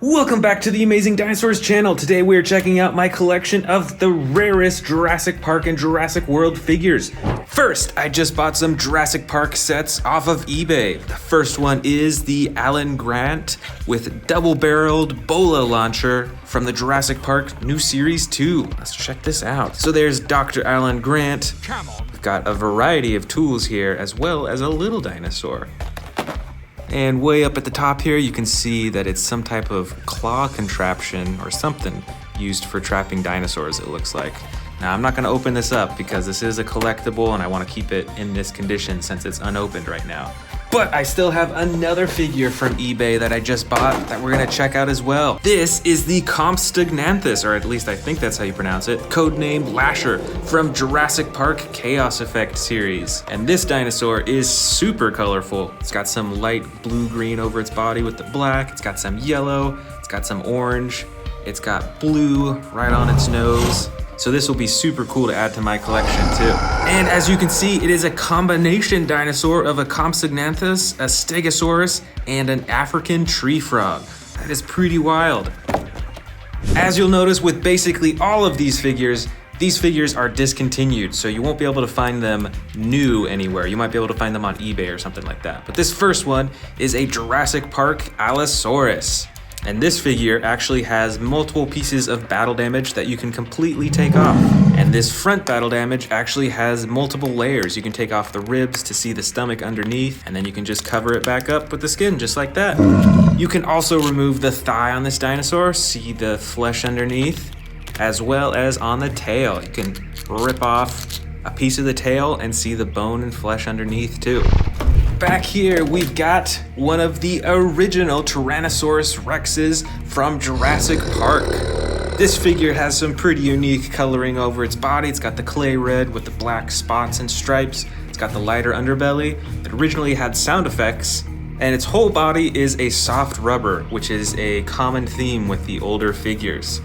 Welcome back to the Amazing Dinosaurs channel. Today we are checking out my collection of the rarest Jurassic Park and Jurassic World figures. First, I just bought some Jurassic Park sets off of eBay. The first one is the Alan Grant with double-barreled bola launcher from the Jurassic Park new series 2. Let's check this out. So there's Dr. Alan Grant. We've got a variety of tools here as well as a little dinosaur. And way up at the top here, you can see that it's some type of claw contraption or something used for trapping dinosaurs, it looks like. Now, I'm not gonna open this up because this is a collectible and I wanna keep it in this condition since it's unopened right now. But I still have another figure from eBay that I just bought that we're gonna check out as well. This is the Compsognathus, or at least I think that's how you pronounce it, codenamed Lasher from Jurassic Park Chaos Effect series. And this dinosaur is super colorful. It's got some light blue-green over its body with the black, it's got some yellow, it's got some orange, it's got blue right on its nose. So this will be super cool to add to my collection too. And as you can see, it is a combination dinosaur of a Compsognathus, a Stegosaurus, and an African tree frog. That is pretty wild. As you'll notice with basically all of these figures are discontinued, so you won't be able to find them new anywhere. You might be able to find them on eBay or something like that. But this first one is a Jurassic Park Allosaurus. And this figure actually has multiple pieces of battle damage that you can completely take off. And this front battle damage actually has multiple layers. You can take off the ribs to see the stomach underneath, and then you can just cover it back up with the skin, just like that. You can also remove the thigh on this dinosaur, see the flesh underneath, as well as on the tail. You can rip off a piece of the tail and see the bone and flesh underneath too. Back here, we've got one of the original Tyrannosaurus Rexes from Jurassic Park. This figure has some pretty unique coloring over its body. It's got the clay red with the black spots and stripes. It's got the lighter underbelly. It originally had sound effects, and its whole body is a soft rubber, which is a common theme with the older figures.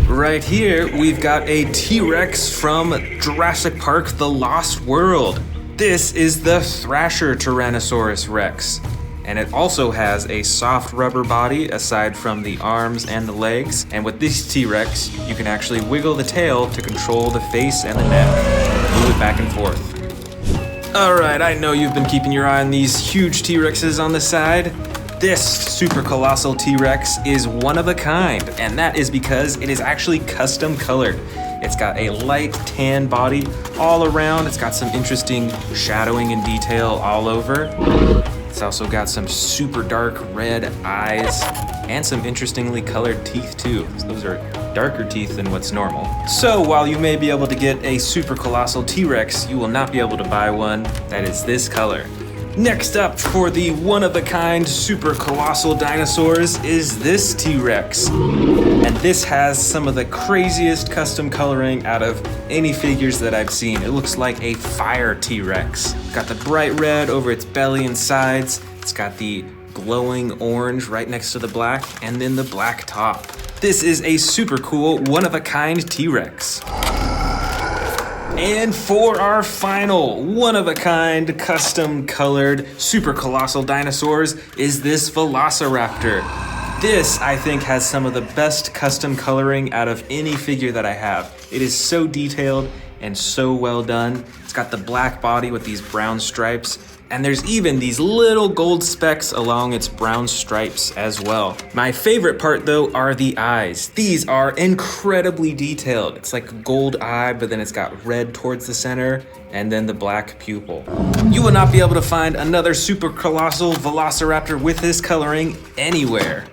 Right here, we've got a T-Rex from Jurassic Park: The Lost World. This is the Thrasher Tyrannosaurus Rex, and it also has a soft rubber body aside from the arms and the legs. And with this T-Rex, you can actually wiggle the tail to control the face and the neck. Move it back and forth. Alright, I know you've been keeping your eye on these huge T-Rexes on the side. This super colossal T-Rex is one of a kind, and that is because it is actually custom colored. It's got a light tan body all around. It's got some interesting shadowing and detail all over. It's also got some super dark red eyes and some interestingly colored teeth too. So those are darker teeth than what's normal. So while you may be able to get a super colossal T-Rex, you will not be able to buy one that is this color. Next up for the one-of-a-kind super colossal dinosaurs is this T-Rex. And this has some of the craziest custom coloring out of any figures that I've seen. It looks like a fire T-Rex. Got the bright red over its belly and sides. It's got the glowing orange right next to the black, and then the black top. This is a super cool one-of-a-kind T-Rex. And for our final one-of-a-kind, custom-colored, super colossal dinosaurs is this Velociraptor. This, I think, has some of the best custom coloring out of any figure that I have. It is so detailed and so well done. It's got the black body with these brown stripes, and there's even these little gold specks along its brown stripes as well. My favorite part though are the eyes. These are incredibly detailed. It's like a gold eye, but then it's got red towards the center and then the black pupil. You will not be able to find another super colossal Velociraptor with this coloring anywhere.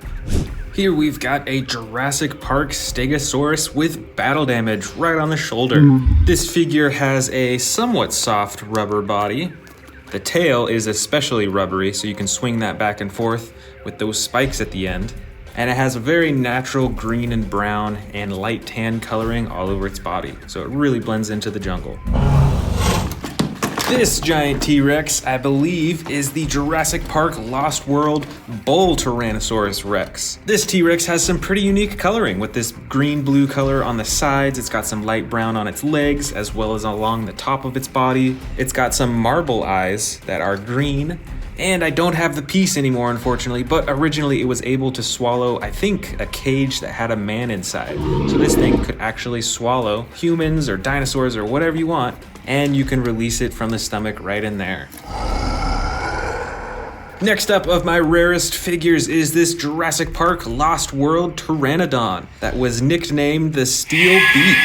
Here we've got a Jurassic Park Stegosaurus with battle damage right on the shoulder. This figure has a somewhat soft rubber body. The tail is especially rubbery, so you can swing that back and forth with those spikes at the end. And it has a very natural green and brown and light tan coloring all over its body, so it really blends into the jungle. This giant T-Rex, I believe, is the Jurassic Park Lost World Bull Tyrannosaurus Rex. This T-Rex has some pretty unique coloring with this green-blue color on the sides. It's got some light brown on its legs as well as along the top of its body. It's got some marble eyes that are green, And I don't have the piece anymore, unfortunately, but originally it was able to swallow, I think, a cage that had a man inside. So this thing could actually swallow humans or dinosaurs or whatever you want, and you can release it from the stomach right in there. Next up of my rarest figures is this Jurassic Park Lost World Pteranodon that was nicknamed the Steel Beak.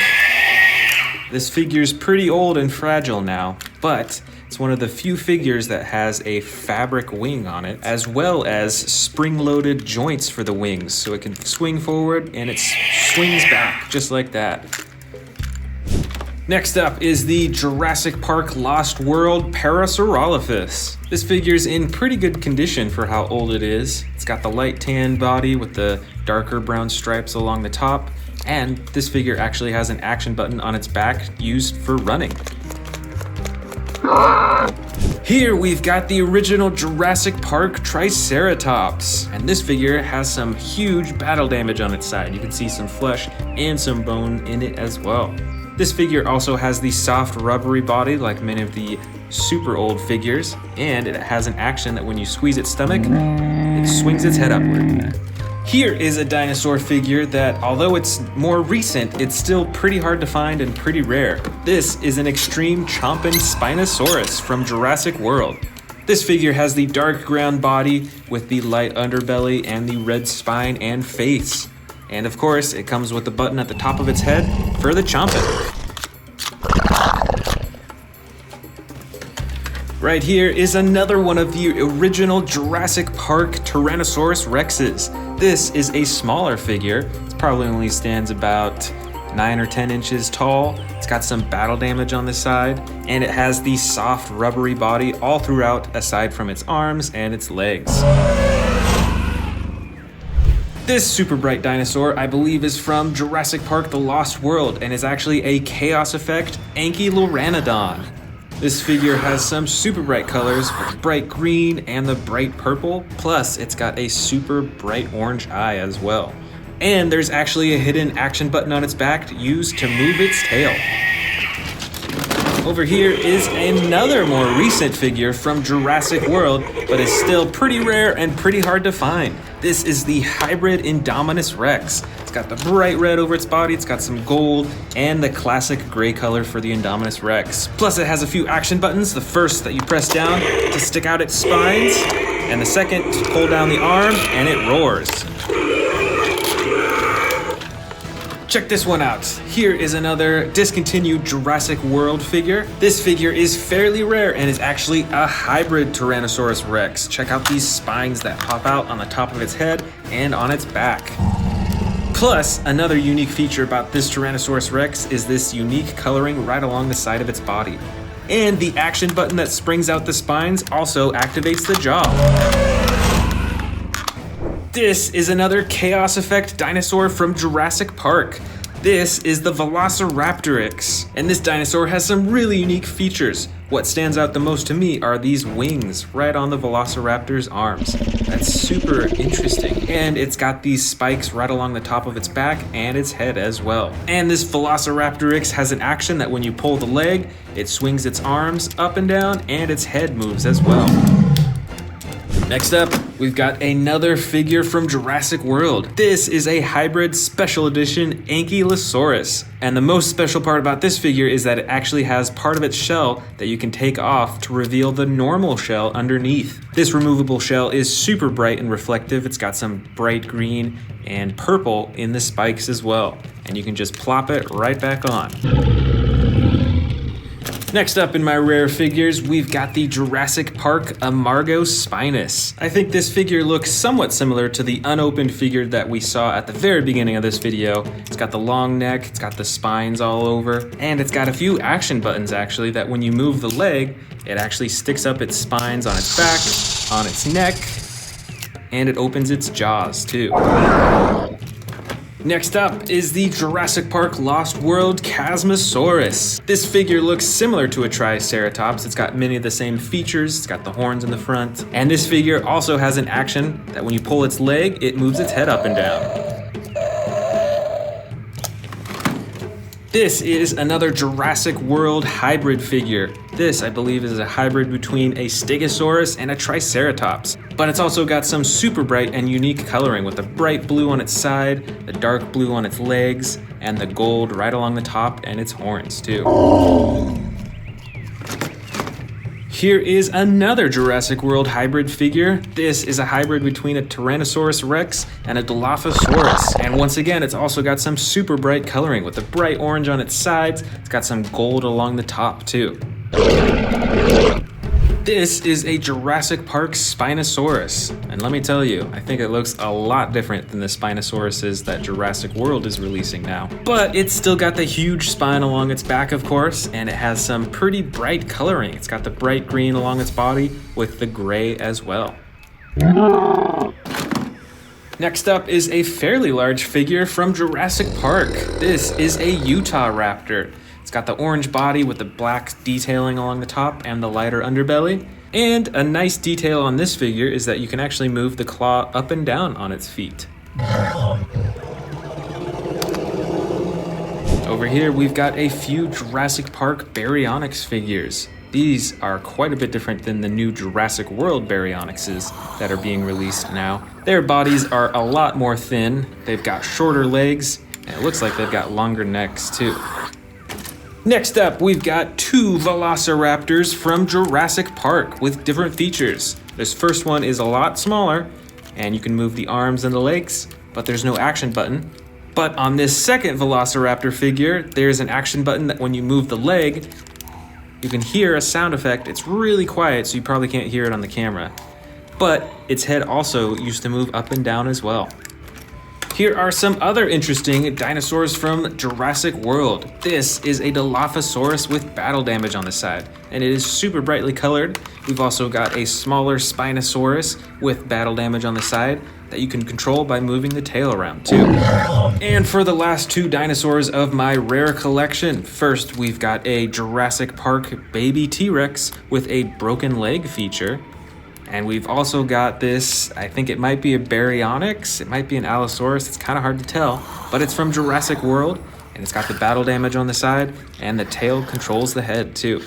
This figure's pretty old and fragile now, but it's one of the few figures that has a fabric wing on it, as well as spring-loaded joints for the wings, so it can swing forward and it swings back, just like that. Next up is the Jurassic Park Lost World Parasaurolophus. This figure's in pretty good condition for how old it is. It's got the light tan body with the darker brown stripes along the top, and this figure actually has an action button on its back used for running. Here we've got the original Jurassic Park Triceratops, and this figure has some huge battle damage on its side. You can see some flesh and some bone in it as well. This figure also has the soft rubbery body like many of the super old figures, and it has an action that when you squeeze its stomach, it swings its head upward. Here is a dinosaur figure that, although it's more recent, it's still pretty hard to find and pretty rare. This is an extreme chomping Spinosaurus from Jurassic World. This figure has the dark brown body with the light underbelly and the red spine and face. And of course, it comes with the button at the top of its head for the chomping. Right here is another one of the original Jurassic Park Tyrannosaurus Rexes. This is a smaller figure. It probably only stands about 9 or 10 inches tall. It's got some battle damage on the side, and it has the soft rubbery body all throughout aside from its arms and its legs. This super bright dinosaur, I believe, is from Jurassic Park The Lost World and is actually a Chaos Effect Ankylorannodon. This figure has some super bright colors, the bright green and the bright purple, plus it's got a super bright orange eye as well. And there's actually a hidden action button on its back used to move its tail. Over here is another more recent figure from Jurassic World, but is still pretty rare and pretty hard to find. This is the hybrid Indominus Rex. It's got the bright red over its body, it's got some gold, and the classic gray color for the Indominus Rex. Plus it has a few action buttons, the first that you press down to stick out its spines, and the second to pull down the arm, and it roars. Check this one out. Here is another discontinued Jurassic World figure. This figure is fairly rare and is actually a hybrid Tyrannosaurus Rex. Check out these spines that pop out on the top of its head and on its back. Plus, another unique feature about this Tyrannosaurus Rex is this unique coloring right along the side of its body. And the action button that springs out the spines also activates the jaw. This is another Chaos Effect dinosaur from Jurassic Park. This is the Velociraptorix, and this dinosaur has some really unique features. What stands out the most to me are these wings right on the Velociraptor's arms. That's super interesting. And it's got these spikes right along the top of its back and its head as well. And this Velociraptorix has an action that when you pull the leg, it swings its arms up and down and its head moves as well. Next up, we've got another figure from Jurassic World. This is a hybrid special edition Ankylosaurus. And the most special part about this figure is that it actually has part of its shell that you can take off to reveal the normal shell underneath. This removable shell is super bright and reflective. It's got some bright green and purple in the spikes as well. And you can just plop it right back on. Next up in my rare figures, we've got the Jurassic Park Amargospinus. I think this figure looks somewhat similar to the unopened figure that we saw at the very beginning of this video. It's got the long neck, it's got the spines all over, and it's got a few action buttons actually that when you move the leg, it actually sticks up its spines on its back, on its neck, and it opens its jaws too. Next up is the Jurassic Park Lost World Chasmosaurus. This figure looks similar to a Triceratops. It's got many of the same features. It's got the horns in the front. And this figure also has an action that when you pull its leg, it moves its head up and down. This is another Jurassic World hybrid figure. This, I believe, is a hybrid between a Stegosaurus and a Triceratops. But it's also got some super bright and unique coloring with the bright blue on its side, the dark blue on its legs, and the gold right along the top and its horns too. Here is another Jurassic World hybrid figure. This is a hybrid between a Tyrannosaurus Rex and a Dilophosaurus. And once again, it's also got some super bright coloring with the bright orange on its sides. It's got some gold along the top too. This is a Jurassic Park Spinosaurus. And let me tell you, I think it looks a lot different than the Spinosauruses that Jurassic World is releasing now. But it's still got the huge spine along its back, of course, and it has some pretty bright coloring. It's got the bright green along its body with the gray as well. Next up is a fairly large figure from Jurassic Park. This is a Utah Raptor. It's got the orange body with the black detailing along the top and the lighter underbelly. And a nice detail on this figure is that you can actually move the claw up and down on its feet. Over here, we've got a few Jurassic Park Baryonyx figures. These are quite a bit different than the new Jurassic World Baryonyxes that are being released now. Their bodies are a lot more thin, they've got shorter legs, and it looks like they've got longer necks too. Next up, we've got two Velociraptors from Jurassic Park with different features. This first one is a lot smaller, and you can move the arms and the legs, but there's no action button. But on this second Velociraptor figure, there's an action button that when you move the leg, you can hear a sound effect. It's really quiet, so you probably can't hear it on the camera. But its head also used to move up and down as well. Here are some other interesting dinosaurs from Jurassic World. This is a Dilophosaurus with battle damage on the side, and it is super brightly colored. We've also got a smaller Spinosaurus with battle damage on the side that you can control by moving the tail around too. And for the last two dinosaurs of my rare collection, first we've got a Jurassic Park baby T-Rex with a broken leg feature. And we've also got this, I think it might be a Baryonyx, it might be an Allosaurus, it's kind of hard to tell, but it's from Jurassic World, and it's got the battle damage on the side, and the tail controls the head too.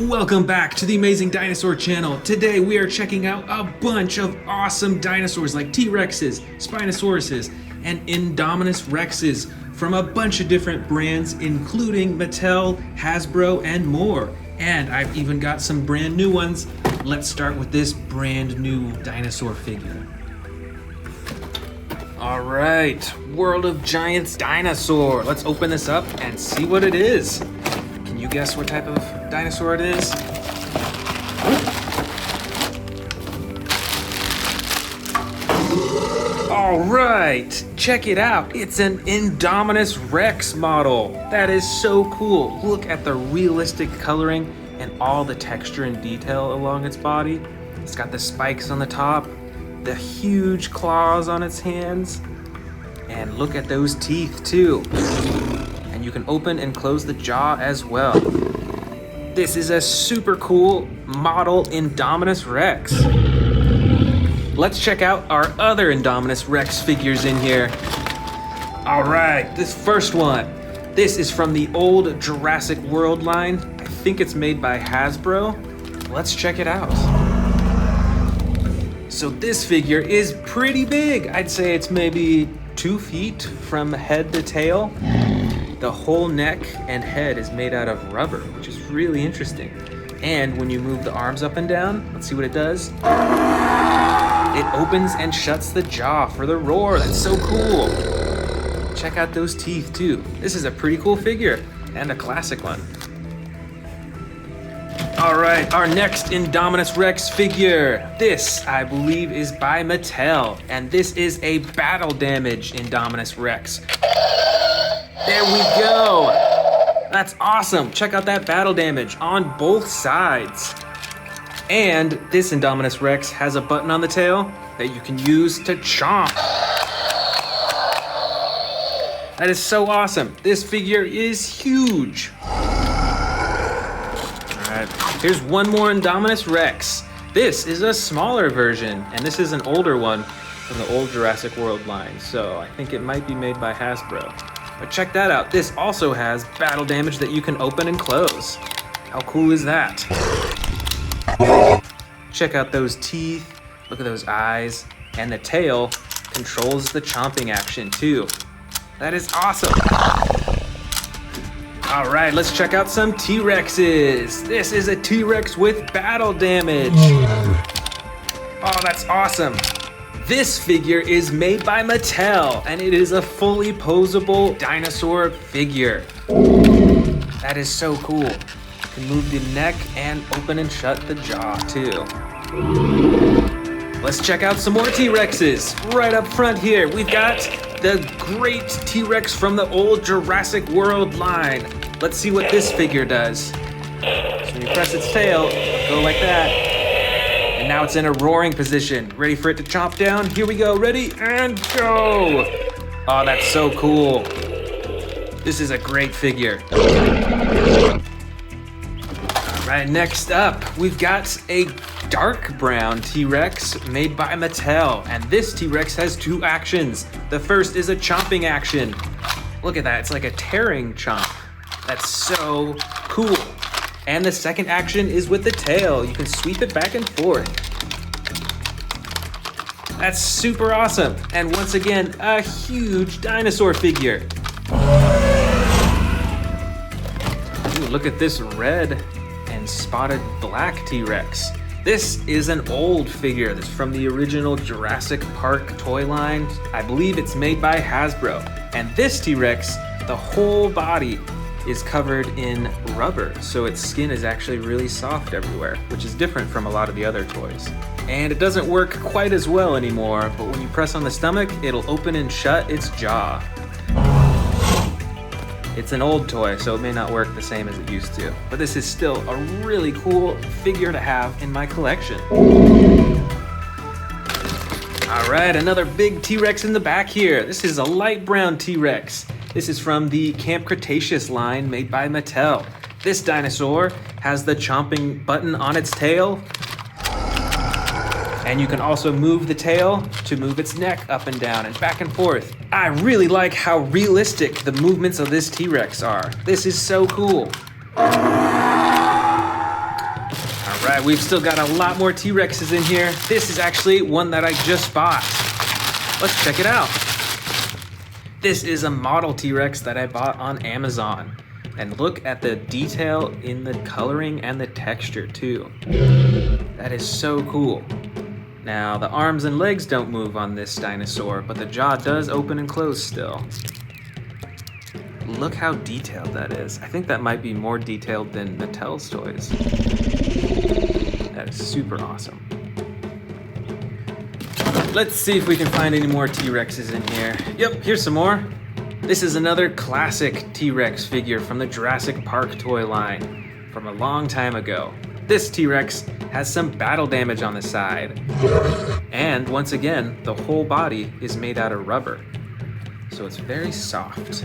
Welcome back to the Amazing Dinosaur channel. Today we are checking out a bunch of awesome dinosaurs like T-Rexes, Spinosauruses, and Indominus Rexes from a bunch of different brands including Mattel, Hasbro, and more. And I've even got some brand new ones. Let's start with this brand new dinosaur figure. All right, World of Giants dinosaur. Let's open this up and see what it is. Can you guess what type of dinosaur it is? All right, check it out. It's an Indominus Rex model. That is so cool. Look at the realistic coloring and all the texture and detail along its body. It's got the spikes on the top, the huge claws on its hands, and look at those teeth too. And you can open and close the jaw as well. This is a super cool model Indominus Rex. Let's check out our other Indominus Rex figures in here. All right, this first one. This is from the old Jurassic World line. I think it's made by Hasbro. Let's check it out. So this figure is pretty big. I'd say it's maybe 2 feet from head to tail. The whole neck and head is made out of rubber, which is really interesting. And when you move the arms up and down, let's see what it does. It opens and shuts the jaw for the roar. That's so cool. Check out those teeth too. This is a pretty cool figure and a classic one. All right, our next Indominus Rex figure. This, I believe, is by Mattel, and this is a battle damage Indominus Rex. There we go. That's awesome. Check out that battle damage on both sides. And this Indominus Rex has a button on the tail that you can use to chomp. That is so awesome. This figure is huge. All right, here's one more Indominus Rex. This is a smaller version, and this is an older one from the old Jurassic World line, so I think it might be made by Hasbro. But check that out. This also has battle damage that you can open and close. How cool is that? Check out those teeth. Look at those eyes. And the tail controls the chomping action too. That is awesome. All right, let's check out some T-Rexes. This is a T-Rex with battle damage. Oh, that's awesome. This figure is made by Mattel, and it is a fully posable dinosaur figure. That is so cool. You can move the neck and open and shut the jaw too. Let's check out some more T-Rexes. Right up front here, we've got the great T-Rex from the old Jurassic World line. Let's see what this figure does. So when you press its tail, it'll go like that. And now it's in a roaring position. Ready for it to chomp down? Here we go, ready and go. Oh, that's so cool. This is a great figure. All right, next up, we've got a dark brown T-Rex made by Mattel. And this T-Rex has two actions. The first is a chomping action. Look at that, it's like a tearing chomp. That's so cool. And the second action is with the tail. You can sweep it back and forth. That's super awesome. And once again, a huge dinosaur figure. Ooh, look at this red and spotted black T-Rex. This is an old figure. This is from the original Jurassic Park toy line. I believe it's made by Hasbro. And this T-Rex, the whole body is covered in rubber, so its skin is actually really soft everywhere, which is different from a lot of the other toys. And it doesn't work quite as well anymore, but when you press on the stomach, it'll open and shut its jaw. It's an old toy, so it may not work the same as it used to, but this is still a really cool figure to have in my collection. All right, another big T-Rex in the back here. This is a light brown T-Rex. This is from the Camp Cretaceous line made by Mattel. This dinosaur has the chomping button on its tail, and you can also move the tail to move its neck up and down and back and forth. I really like how realistic the movements of this T-Rex are. This is so cool. All right, we've still got a lot more T-Rexes in here. This is actually one that I just bought. Let's check it out. This is a model T-Rex that I bought on Amazon. And look at the detail in the coloring and the texture too. That is so cool. Now, the arms and legs don't move on this dinosaur, but the jaw does open and close still. Look how detailed that is. I think that might be more detailed than Mattel's toys. That is super awesome. Let's see if we can find any more T-Rexes in here. Yep, here's some more. This is another classic T-Rex figure from the Jurassic Park toy line from a long time ago. This T-Rex has some battle damage on the side. And once again, the whole body is made out of rubber, so it's very soft.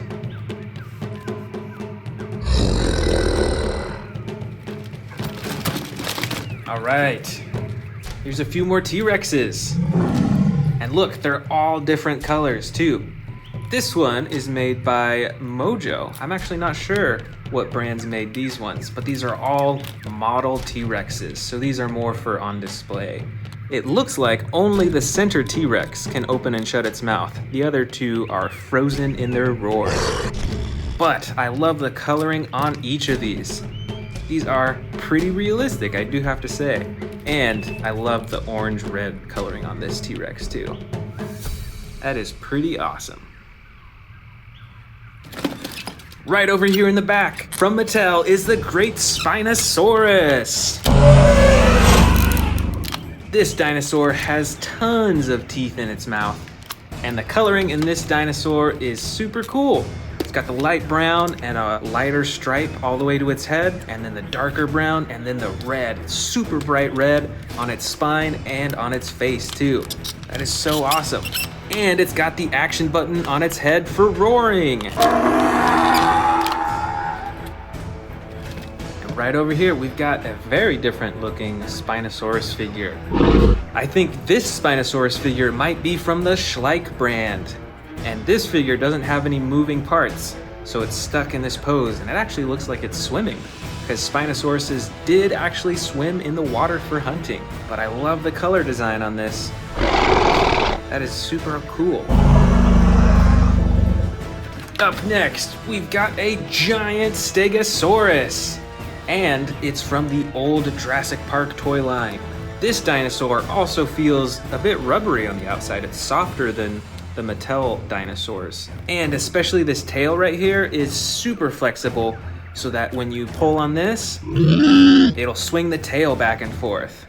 All right, here's a few more T-Rexes. And look, they're all different colors too. This one is made by Mojo. I'm actually not sure what brands made these ones, but these are all model T-Rexes, so these are more for on display. It looks like only the center T-Rex can open and shut its mouth. The other two are frozen in their roars. But I love the coloring on each of these. These are pretty realistic, I do have to say. And I love the orange-red coloring on this T-Rex too. That is pretty awesome. Right over here in the back, from Mattel, is the great Spinosaurus. This dinosaur has tons of teeth in its mouth, and the coloring in this dinosaur is super cool. It's got the light brown and a lighter stripe all the way to its head, and then the darker brown, and then the red, super bright red on its spine and on its face too. That is so awesome. And it's got the action button on its head for roaring. And right over here, we've got a very different looking Spinosaurus figure. I think this Spinosaurus figure might be from the Schleich brand. And this figure doesn't have any moving parts, so it's stuck in this pose, and it actually looks like it's swimming, because Spinosauruses did actually swim in the water for hunting. But I love the color design on this. That is super cool. Up next, we've got a giant Stegosaurus, and it's from the old Jurassic Park toy line. This dinosaur also feels a bit rubbery on the outside. It's softer than the Mattel dinosaurs. And especially this tail right here is super flexible, so that when you pull on this, it'll swing the tail back and forth.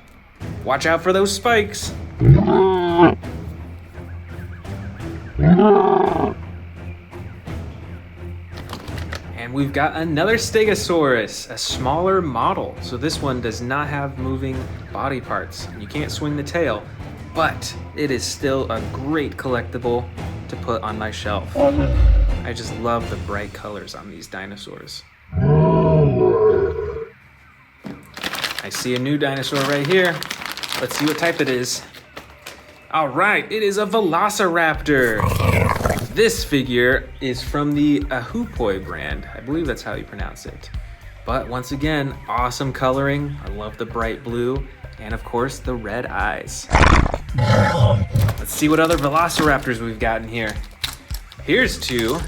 Watch out for those spikes. And we've got another Stegosaurus, a smaller model. So this one does not have moving body parts. You can't swing the tail, but it is still a great collectible to put on my shelf. I just love the bright colors on these dinosaurs. I see a new dinosaur right here. Let's see what type it is. All right, it is a Velociraptor. This figure is from the Ahupoi brand. I believe that's how you pronounce it. But once again, awesome coloring. I love the bright blue, and of course the red eyes. Let's see what other Velociraptors we've got in here. Here's two.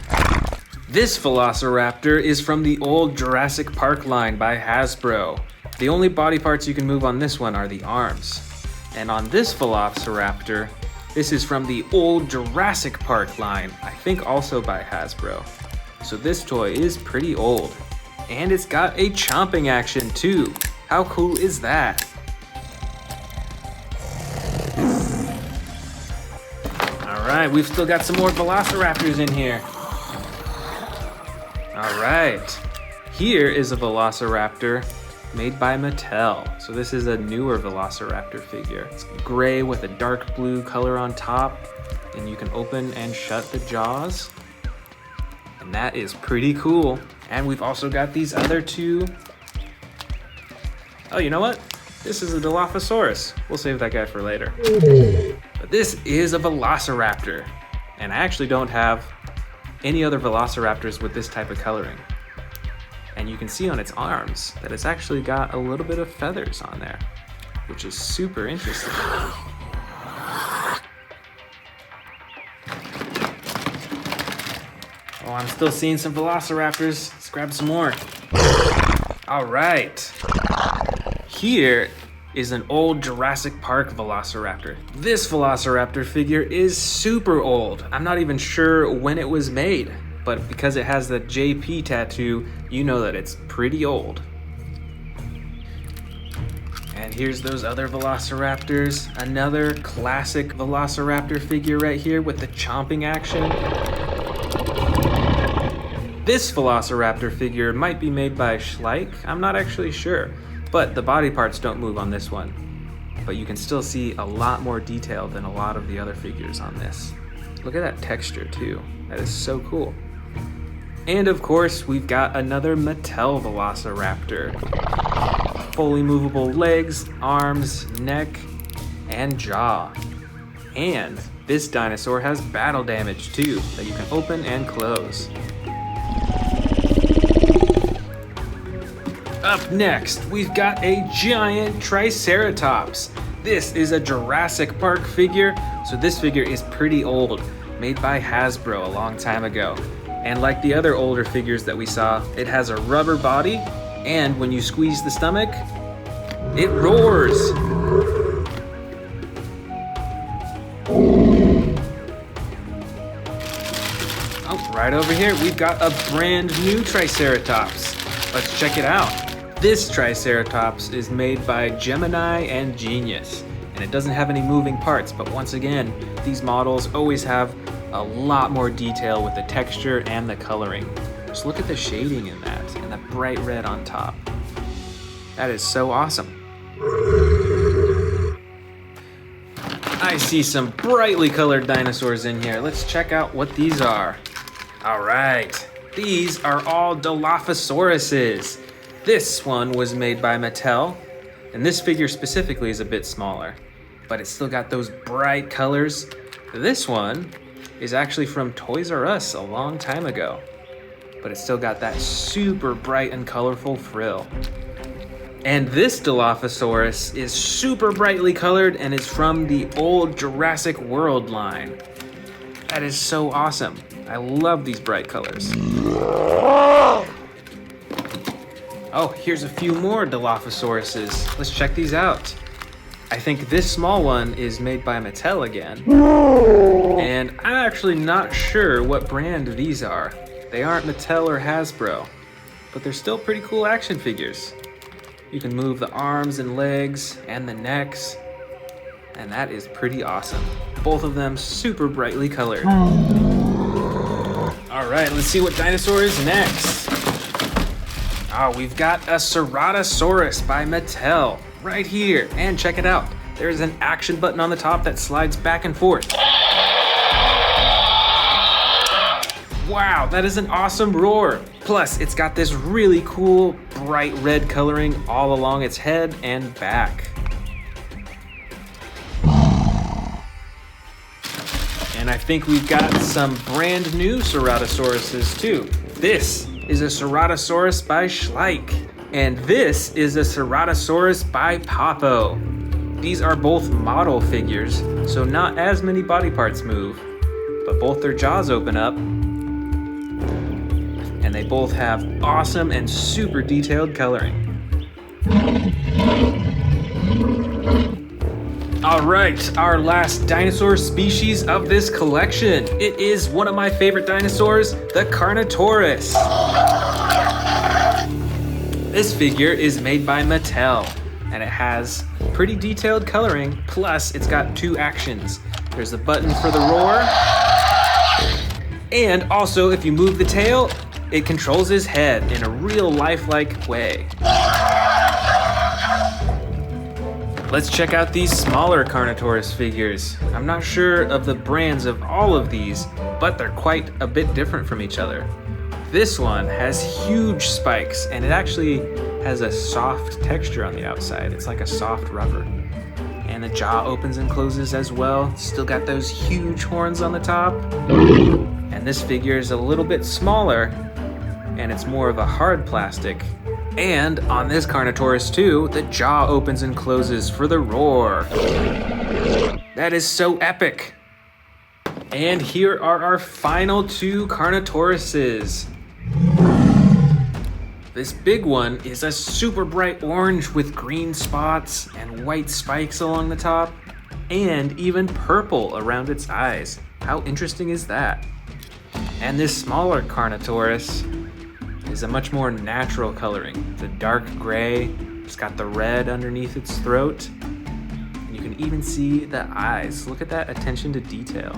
This Velociraptor is from the old Jurassic Park line by Hasbro. The only body parts you can move on this one are the arms. And on this Velociraptor, this is from the old Jurassic Park line, I think also by Hasbro. So this toy is pretty old. And it's got a chomping action too. How cool is that? All right, we've still got some more Velociraptors in here. All right, here is a Velociraptor made by Mattel. So this is a newer Velociraptor figure. It's gray with a dark blue color on top, and you can open and shut the jaws. And that is pretty cool. And we've also got these other two. Oh, you know what? This is a Dilophosaurus. We'll save that guy for later. But this is a Velociraptor. And I actually don't have any other Velociraptors with this type of coloring. And you can see on its arms that it's actually got a little bit of feathers on there, which is super interesting. Oh, I'm still seeing some Velociraptors. Let's grab some more. All right. Here is an old Jurassic Park Velociraptor. This Velociraptor figure is super old. I'm not even sure when it was made, but because it has the JP tattoo, you know that it's pretty old. And here's those other Velociraptors. Another classic Velociraptor figure right here with the chomping action. This Velociraptor figure might be made by Schleich. I'm not actually sure, but the body parts don't move on this one. But you can still see a lot more detail than a lot of the other figures on this. Look at that texture too. That is so cool. And of course, we've got another Mattel Velociraptor. Fully movable legs, arms, neck, and jaw. And this dinosaur has battle damage too, that you can open and close. Up next, we've got a giant Triceratops. This is a Jurassic Park figure, so this figure is pretty old, made by Hasbro a long time ago. And like the other older figures that we saw, it has a rubber body, and when you squeeze the stomach, it roars. Oh, right over here, we've got a brand new Triceratops. Let's check it out. This Triceratops is made by Gemini and Genius, and it doesn't have any moving parts, but once again, these models always have a lot more detail with the texture and the coloring. Just look at the shading in that, and the bright red on top. That is so awesome. I I see some brightly colored dinosaurs in here. Let's check out what these are. All right, these are all Dilophosauruses. This one was made by Mattel, and this figure specifically is a bit smaller, but it's still got those bright colors. This one is actually from Toys R Us a long time ago, but it's still got that super bright and colorful frill. And this Dilophosaurus is super brightly colored and is from the old Jurassic World line. That is so awesome. I love these bright colors. Oh, here's a few more Dilophosauruses. Let's check these out. I think this small one is made by Mattel again. And I'm actually not sure what brand these are. They aren't Mattel or Hasbro, but they're still pretty cool action figures. You can move the arms and legs and the necks, and that is pretty awesome. Both of them super brightly colored. All right, let's see what dinosaur is next. Oh, we've got a Ceratosaurus by Mattel right here. And check it out. There's an action button on the top that slides back and forth. Wow, that is an awesome roar. Plus, it's got this really cool bright red coloring all along its head and back. And I think we've got some brand new Ceratosauruses too. This is a Ceratosaurus by Schleich, and this is a Ceratosaurus by Papo. These are both model figures, so not as many body parts move, but both their jaws open up, and they both have awesome and super detailed coloring. All right, our last dinosaur species of this collection. It is one of my favorite dinosaurs, the Carnotaurus. This figure is made by Mattel, and it has pretty detailed coloring, plus it's got two actions. There's a button for the roar, and also if you move the tail, it controls his head in a real lifelike way. Let's check out these smaller Carnotaurus figures. I'm not sure of the brands of all of these, but they're quite a bit different from each other. This one has huge spikes, and it actually has a soft texture on the outside. It's like a soft rubber. And the jaw opens and closes as well. Still got those huge horns on the top. And this figure is a little bit smaller, and it's more of a hard plastic. And on this Carnotaurus too, the jaw opens and closes for the roar. That is so epic. And here are our final two Carnotauruses. This big one is a super bright orange with green spots and white spikes along the top, and even purple around its eyes. How interesting is that? And this smaller Carnotaurus is a much more natural coloring. It's a dark gray, it's got the red underneath its throat, and you can even see the eyes. Look at that attention to detail.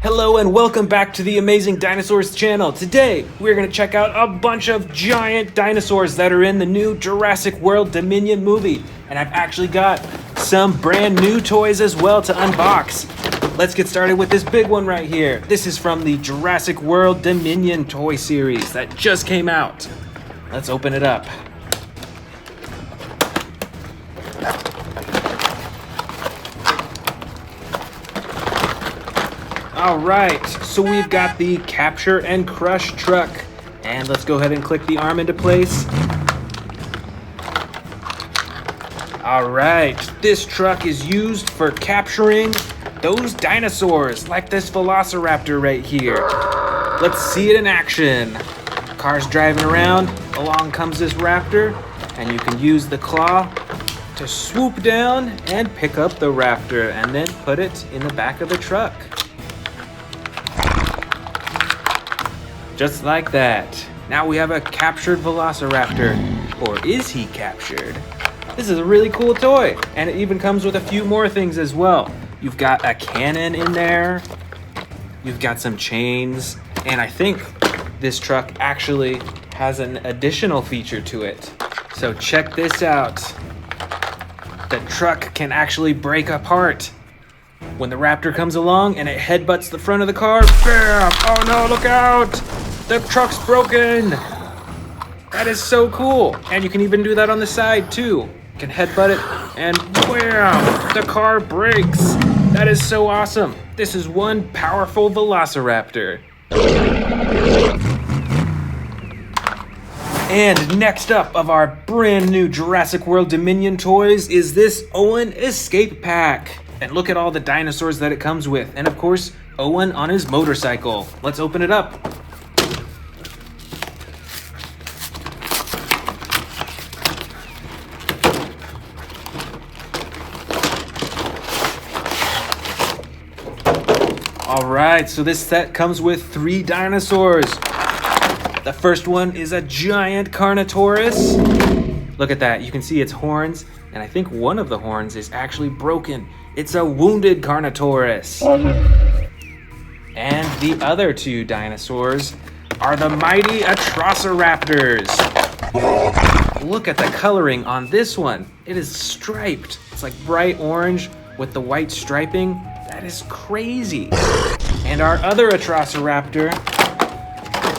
Hello and welcome back to the Amazing Dinosaurs channel. Today, we're going to check out a bunch of giant dinosaurs that are in the new Jurassic World Dominion movie. And I've actually got some brand new toys as well to unbox. Let's get started with this big one right here. This is from the Jurassic World Dominion toy series that just came out. Let's open it up. All right, so we've got the Capture and Crush truck. And let's go ahead and click the arm into place. All right, this truck is used for capturing those dinosaurs, like this Velociraptor right here. Let's see it in action. Car's driving around, along comes this raptor, and you can use the claw to swoop down and pick up the Raptor and then put it in the back of the truck. Just like that. Now we have a captured Velociraptor. Or is he captured? This is a really cool toy, and it even comes with a few more things as well. You've got a cannon in there, you've got some chains, and I think this truck actually has an additional feature to it. So check this out. The truck can actually break apart. When the Raptor comes along and it headbutts the front of the car, bam! Oh no, look out! The truck's broken! That is so cool. And you can even do that on the side too. You can headbutt it and wham! The car breaks. That is so awesome. This is one powerful Velociraptor. And next up of our brand new Jurassic World Dominion toys is this Owen Escape Pack. And look at all the dinosaurs that it comes with. And of course, Owen on his motorcycle. Let's open it up. All right, so this set comes with 3 dinosaurs. The first one is a giant Carnotaurus. Look at that, you can see its horns, and I think one of the horns is actually broken. It's a wounded Carnotaurus. And the other 2 dinosaurs are the mighty Atrociraptors. Look at the coloring on this one. It is striped. It's like bright orange with the white striping. That is crazy. And our other Atrociraptor,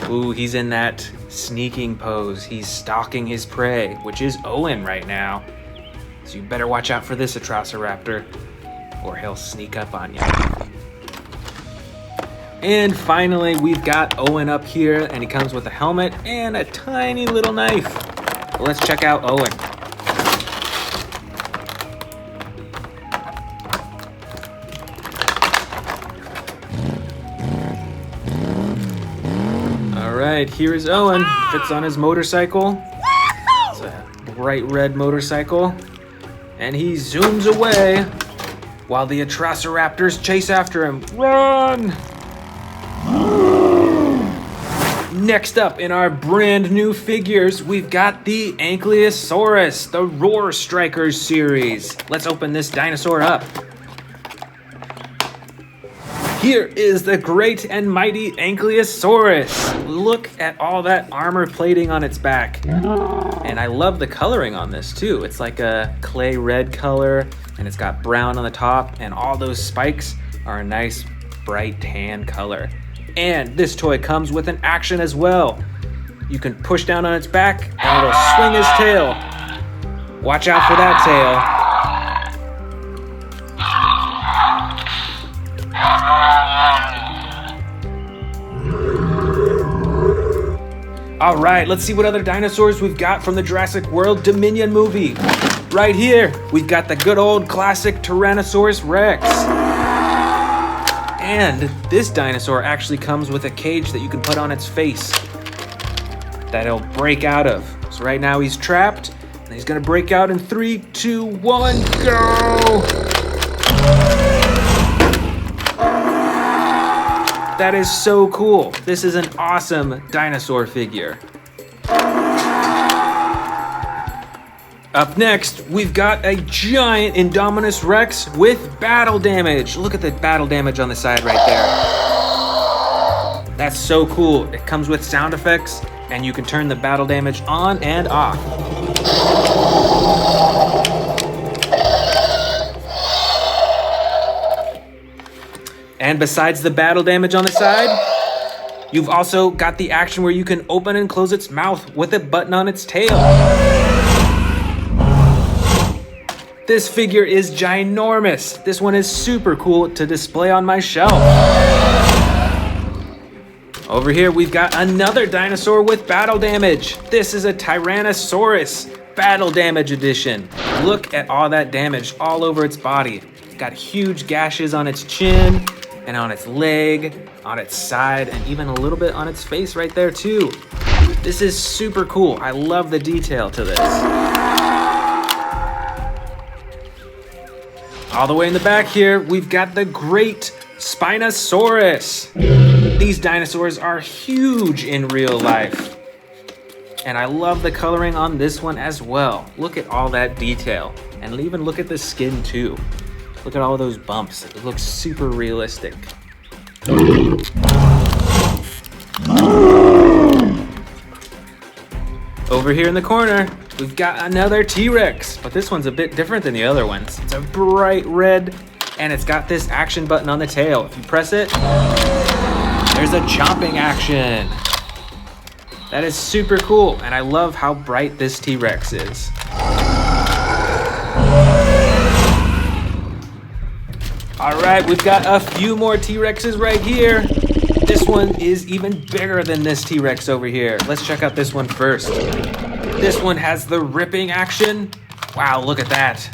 ooh, he's in that sneaking pose. He's stalking his prey, which is Owen right now. So you better watch out for this Atrociraptor, or he'll sneak up on you. And finally, we've got Owen up here, and he comes with a helmet and a tiny little knife. Let's check out Owen. Alright, here is Owen. Fits on his motorcycle. It's a bright red motorcycle. And he zooms away while the Atrociraptors chase after him. Run! Next up in our brand new figures, we've got the Ankylosaurus, the Roar Strikers series. Let's open this dinosaur up. Here is the great and mighty Ankylosaurus. Look at all that armor plating on its back. And I love the coloring on this too. It's like a clay red color, and it's got brown on the top, and all those spikes are a nice bright tan color. And this toy comes with an action as well. You can push down on its back and it'll swing his tail. Watch out for that tail. All right, let's see what other dinosaurs we've got from the Jurassic World Dominion movie. Right here, we've got the good old classic Tyrannosaurus Rex. And this dinosaur actually comes with a cage that you can put on its face that it'll break out of. So right now he's trapped, and he's gonna break out in 3, 2, 1, go! That is so cool. This is an awesome dinosaur figure. Up next, we've got a giant Indominus Rex with battle damage. Look at the battle damage on the side right there. That's so cool. It comes with sound effects, and you can turn the battle damage on and off. And besides the battle damage on the side, you've also got the action where you can open and close its mouth with a button on its tail. This figure is ginormous. This one is super cool to display on my shelf. Over here, we've got another dinosaur with battle damage. This is a Tyrannosaurus Battle Damage Edition. Look at all that damage all over its body. It's got huge gashes on its chin and on its leg, on its side, and even a little bit on its face right there too. This is super cool. I love the detail to this. All the way in the back here, we've got the great Spinosaurus. These dinosaurs are huge in real life. And I love the coloring on this one as well. Look at all that detail. And even look at the skin too. Look at all those bumps. It looks super realistic. Over here in the corner, we've got another T-Rex, but this one's a bit different than the other ones. It's a bright red, and it's got this action button on the tail. If you press it, there's a chomping action. That is super cool, and I love how bright this T-Rex is. All right, we've got a few more T-Rexes right here. This one is even bigger than this T-Rex over here. Let's check out this one first. This one has the ripping action. Wow, look at that.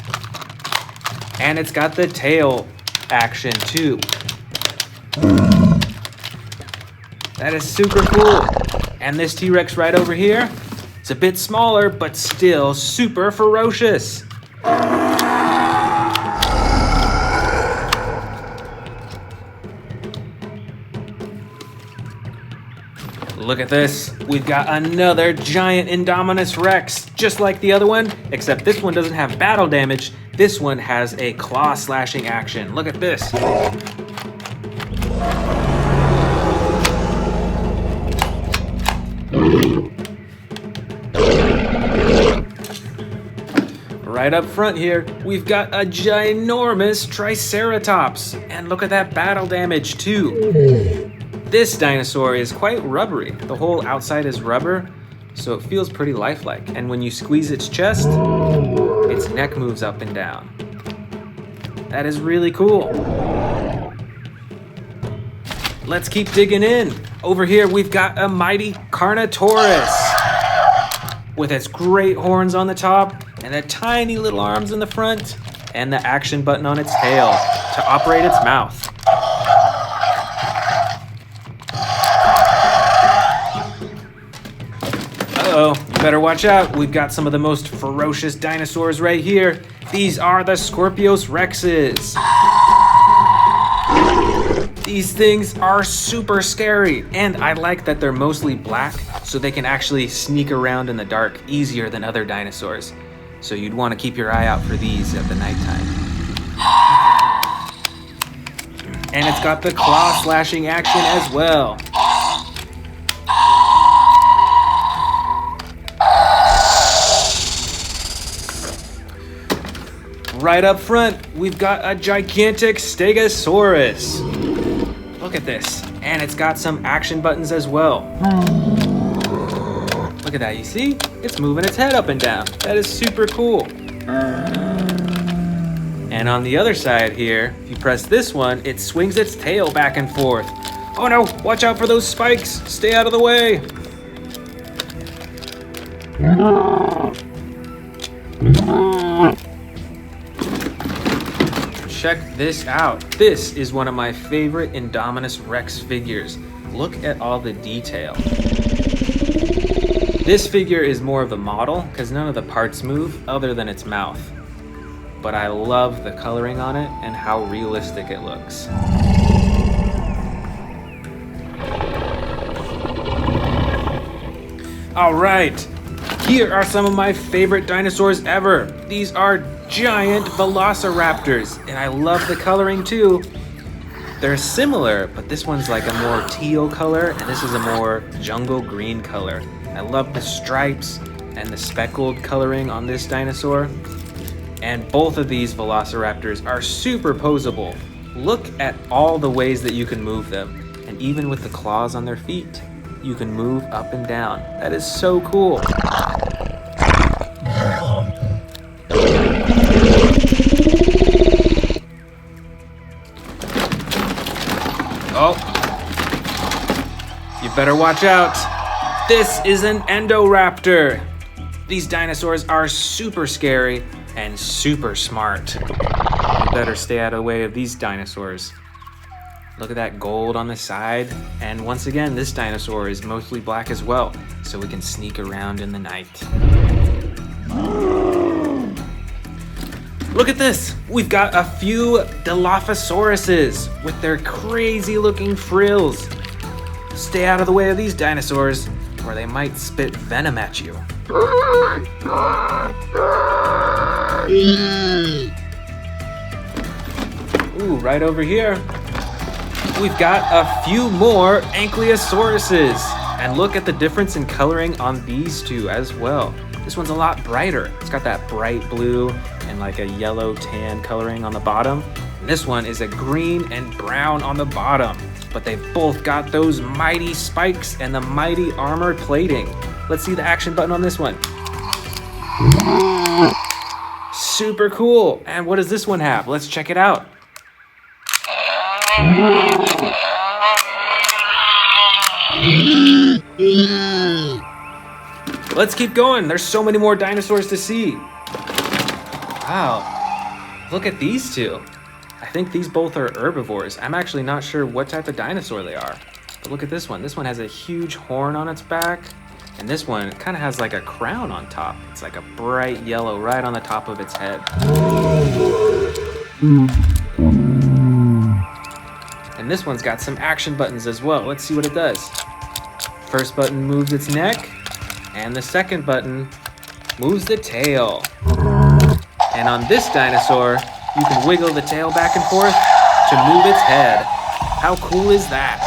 And it's got the tail action too. That is super cool. And this T-Rex right over here, it's a bit smaller, but still super ferocious. Look at this. We've got another giant Indominus Rex, just like the other one, except this one doesn't have battle damage. This one has a claw slashing action. Look at this. Right up front here, we've got a ginormous Triceratops. And look at that battle damage too. This dinosaur is quite rubbery. The whole outside is rubber, so it feels pretty lifelike. And when you squeeze its chest, its neck moves up and down. That is really cool. Let's keep digging in. Over here, we've got a mighty Carnotaurus with its great horns on the top and the tiny little arms in the front and the action button on its tail to operate its mouth. Uh-oh, you better watch out. We've got some of the most ferocious dinosaurs right here. These are the Scorpius Rexes. These things are super scary, and I like that they're mostly black, so they can actually sneak around in the dark easier than other dinosaurs. So you'd want to keep your eye out for these at the nighttime. And it's got the claw slashing action as well. Right up front, we've got a gigantic Stegosaurus. Look at this. And it's got some action buttons as well. Look at that, you see? It's moving its head up and down. That is super cool. And on the other side here, if you press this one, it swings its tail back and forth. Oh no, watch out for those spikes. Stay out of the way. Check this out. This is one of my favorite Indominus Rex figures. Look at all the detail. This figure is more of the model because none of the parts move other than its mouth. But I love the coloring on it and how realistic it looks. All right, here are some of my favorite dinosaurs ever. These are giant velociraptors, and I love the coloring too. They're similar, but this one's like a more teal color, and this is a more jungle green color. I love the stripes and the speckled coloring on this dinosaur. And both of these velociraptors are super posable. Look at all the ways that you can move them. And even with the claws on their feet, you can move up and down. That is so cool. Oh, you better watch out. This is an Endoraptor. These dinosaurs are super scary and super smart. You better stay out of the way of these dinosaurs. Look at that gold on the side. And once again, this dinosaur is mostly black as well, so we can sneak around in the night. Look at this. We've got a few Dilophosauruses with their crazy looking frills. Stay out of the way of these dinosaurs or they might spit venom at you. Ooh, right over here, we've got a few more Ankylosauruses. And look at the difference in coloring on these two as well. This one's a lot brighter. It's got that bright blue and like a yellow tan coloring on the bottom. And this one is a green and brown on the bottom. But they've both got those mighty spikes and the mighty armor plating. Let's see the action button on this one. Super cool. And what does this one have? Let's check it out. Let's keep going. There's so many more dinosaurs to see. Wow. Look at these two. I think these both are herbivores. I'm actually not sure what type of dinosaur they are. But look at this one. This one has a huge horn on its back. And this one kind of has like a crown on top. It's like a bright yellow right on the top of its head. And this one's got some action buttons as well. Let's see what it does. First button moves its neck, and the second button moves the tail. And on this dinosaur, you can wiggle the tail back and forth to move its head. How cool is that?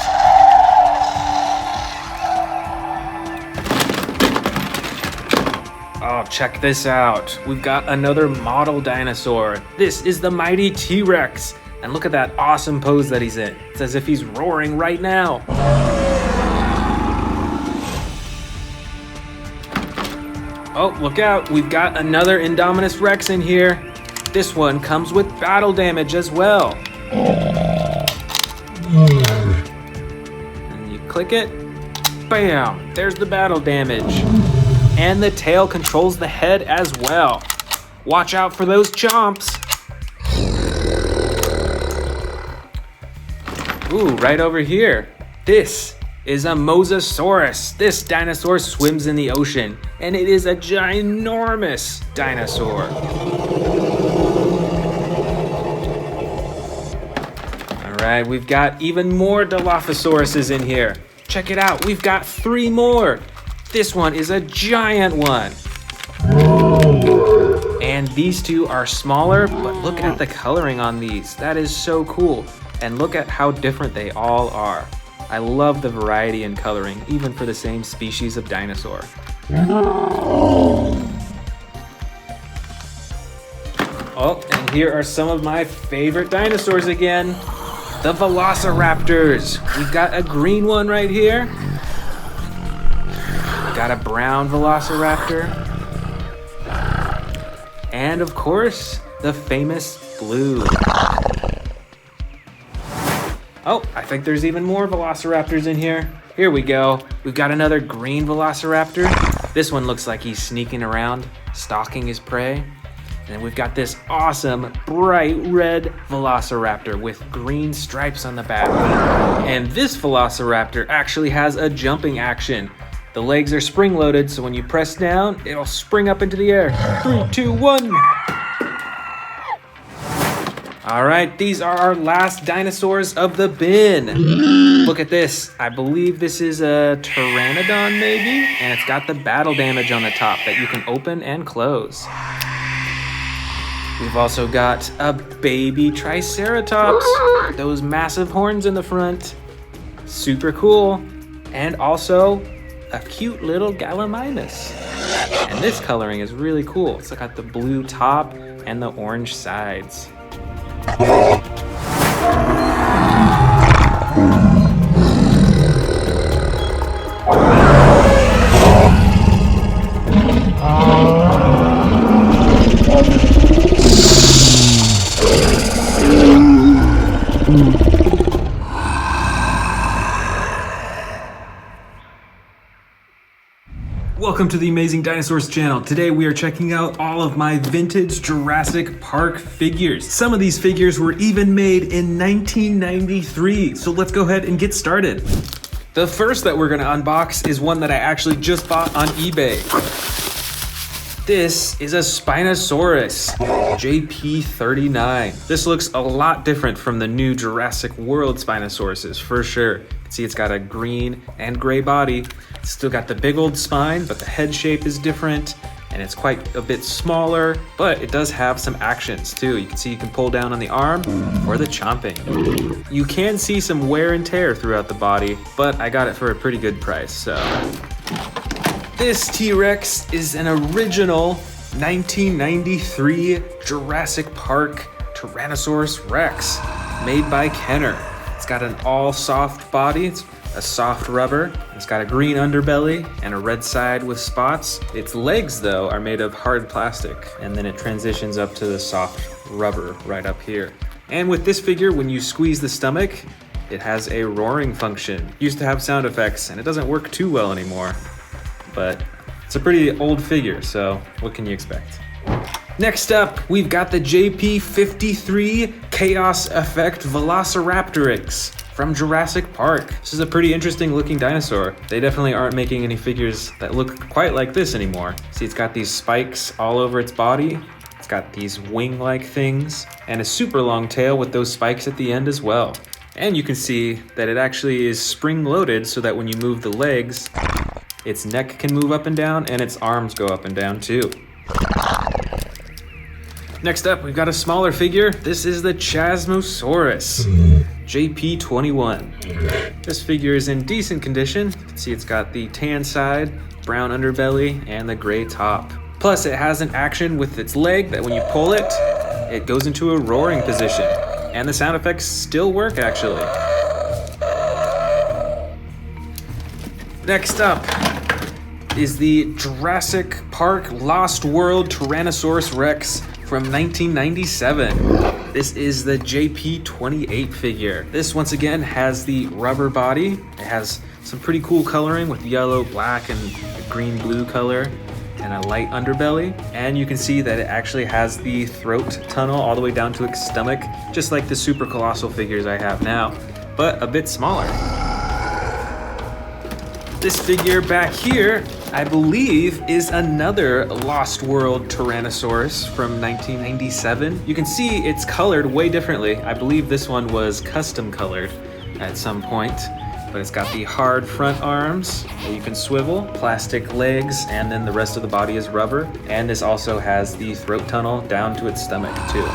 Oh, check this out. We've got another model dinosaur. This is the mighty T-Rex. And look at that awesome pose that he's in. It's as if he's roaring right now. Oh, look out. We've got another Indominus Rex in here. This one comes with battle damage as well. And you click it. Bam! There's the battle damage. And the tail controls the head as well. Watch out for those chomps. Ooh, right over here. This is a Mosasaurus. This dinosaur swims in the ocean, and it is a ginormous dinosaur. All right, we've got even more Dilophosauruses in here. Check it out, we've got 3 more. This one is a giant one. And these two are smaller, but look at the coloring on these. That is so cool. And look at how different they all are. I love the variety in coloring, even for the same species of dinosaur. Oh, and here are some of my favorite dinosaurs again. The Velociraptors. We've got a green one right here. We've got a brown Velociraptor. And of course, the famous blue. Oh, I think there's even more Velociraptors in here. Here we go. We've got another green Velociraptor. This one looks like he's sneaking around, stalking his prey. And we've got this awesome bright red Velociraptor with green stripes on the back. And this Velociraptor actually has a jumping action. The legs are spring-loaded, so when you press down, it'll spring up into the air. 3, 2, 1. All right, these are our last dinosaurs of the bin. Look at this. I believe this is a Pteranodon maybe, and it's got the battle damage on the top that you can open and close. We've also got a baby Triceratops, those massive horns in the front. Super cool. And also a cute little Gallimimus. And this coloring is really cool. It's got the blue top and the orange sides. Welcome to the Amazing Dinosaurs channel. Today we are checking out all of my vintage Jurassic Park figures. Some of these figures were even made in 1993, so let's go ahead and get started. The first that we're gonna unbox is one that I actually just bought on eBay. This is a Spinosaurus, JP39. This looks a lot different from the new Jurassic World Spinosauruses, for sure. You can see it's got a green and gray body. It's still got the big old spine, but the head shape is different, and it's quite a bit smaller, but it does have some actions too. You can see you can pull down on the arm or the chomping. You can see some wear and tear throughout the body, but I got it for a pretty good price, so. This T-Rex is an original 1993 Jurassic Park Tyrannosaurus Rex made by Kenner. It's got an all soft body, it's a soft rubber, it's got a green underbelly and a red side with spots. Its legs though are made of hard plastic, and then it transitions up to the soft rubber right up here. And with this figure, when you squeeze the stomach, it has a roaring function. It used to have sound effects and it doesn't work too well anymore. But it's a pretty old figure, so what can you expect? Next up, we've got the JP53 Chaos Effect Velociraptorix from Jurassic Park. This is a pretty interesting looking dinosaur. They definitely aren't making any figures that look quite like this anymore. See, it's got these spikes all over its body. It's got these wing-like things and a super long tail with those spikes at the end as well. And you can see that it actually is spring-loaded so that when you move the legs, its neck can move up and down, and its arms go up and down too. Next up, we've got a smaller figure. This is the Chasmosaurus, JP21. This figure is in decent condition. You can see it's got the tan side, brown underbelly, and the gray top. Plus, it has an action with its leg that when you pull it, it goes into a roaring position. And the sound effects still work, actually. Next up is the Jurassic Park Lost World Tyrannosaurus Rex from 1997. This is the JP28 figure. This once again has the rubber body. It has some pretty cool coloring with yellow, black, and a green-blue color, and a light underbelly. And you can see that it actually has the throat tunnel all the way down to its stomach, just like the super colossal figures I have now, but a bit smaller. This figure back here, I believe, is another Lost World Tyrannosaurus from 1997. You can see it's colored way differently. I believe this one was custom colored at some point, but it's got the hard front arms that you can swivel, plastic legs, and then the rest of the body is rubber. And this also has the throat tunnel down to its stomach too.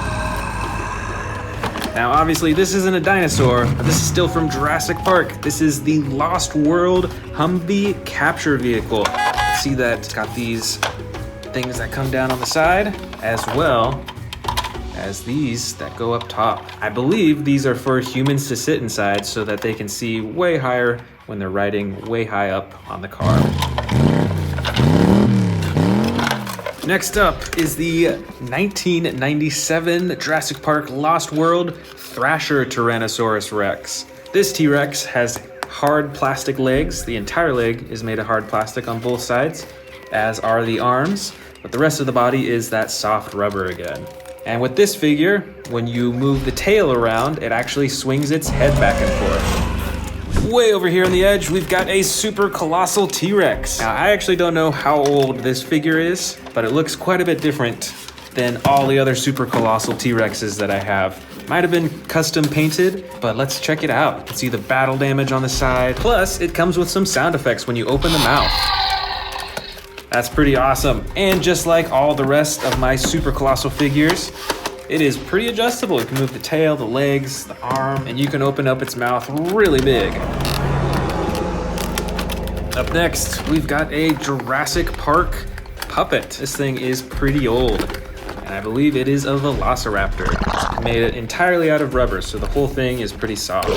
Now, obviously, this isn't a dinosaur, but this is still from Jurassic Park. This is the Lost World Humvee capture vehicle. See that it's got these things that come down on the side, as well as these that go up top. I believe these are for humans to sit inside so that they can see way higher when they're riding way high up on the car. Next up is the 1997 Jurassic Park Lost World Thrasher Tyrannosaurus Rex. This T-Rex has hard plastic legs. The entire leg is made of hard plastic on both sides, as are the arms, but the rest of the body is that soft rubber again. And with this figure, when you move the tail around, it actually swings its head back and forth. Way over here on the edge, we've got a super colossal T-Rex. Now, I actually don't know how old this figure is, but it looks quite a bit different than all the other super colossal T-Rexes that I have. Might have been custom painted, but let's check it out. You can see the battle damage on the side. Plus, it comes with some sound effects when you open the mouth. That's pretty awesome. And just like all the rest of my super colossal figures, it is pretty adjustable. You can move the tail, the legs, the arm, and you can open up its mouth really big. Up next, we've got a Jurassic Park puppet. This thing is pretty old, and I believe it is a Velociraptor. It's made entirely out of rubber, so the whole thing is pretty soft.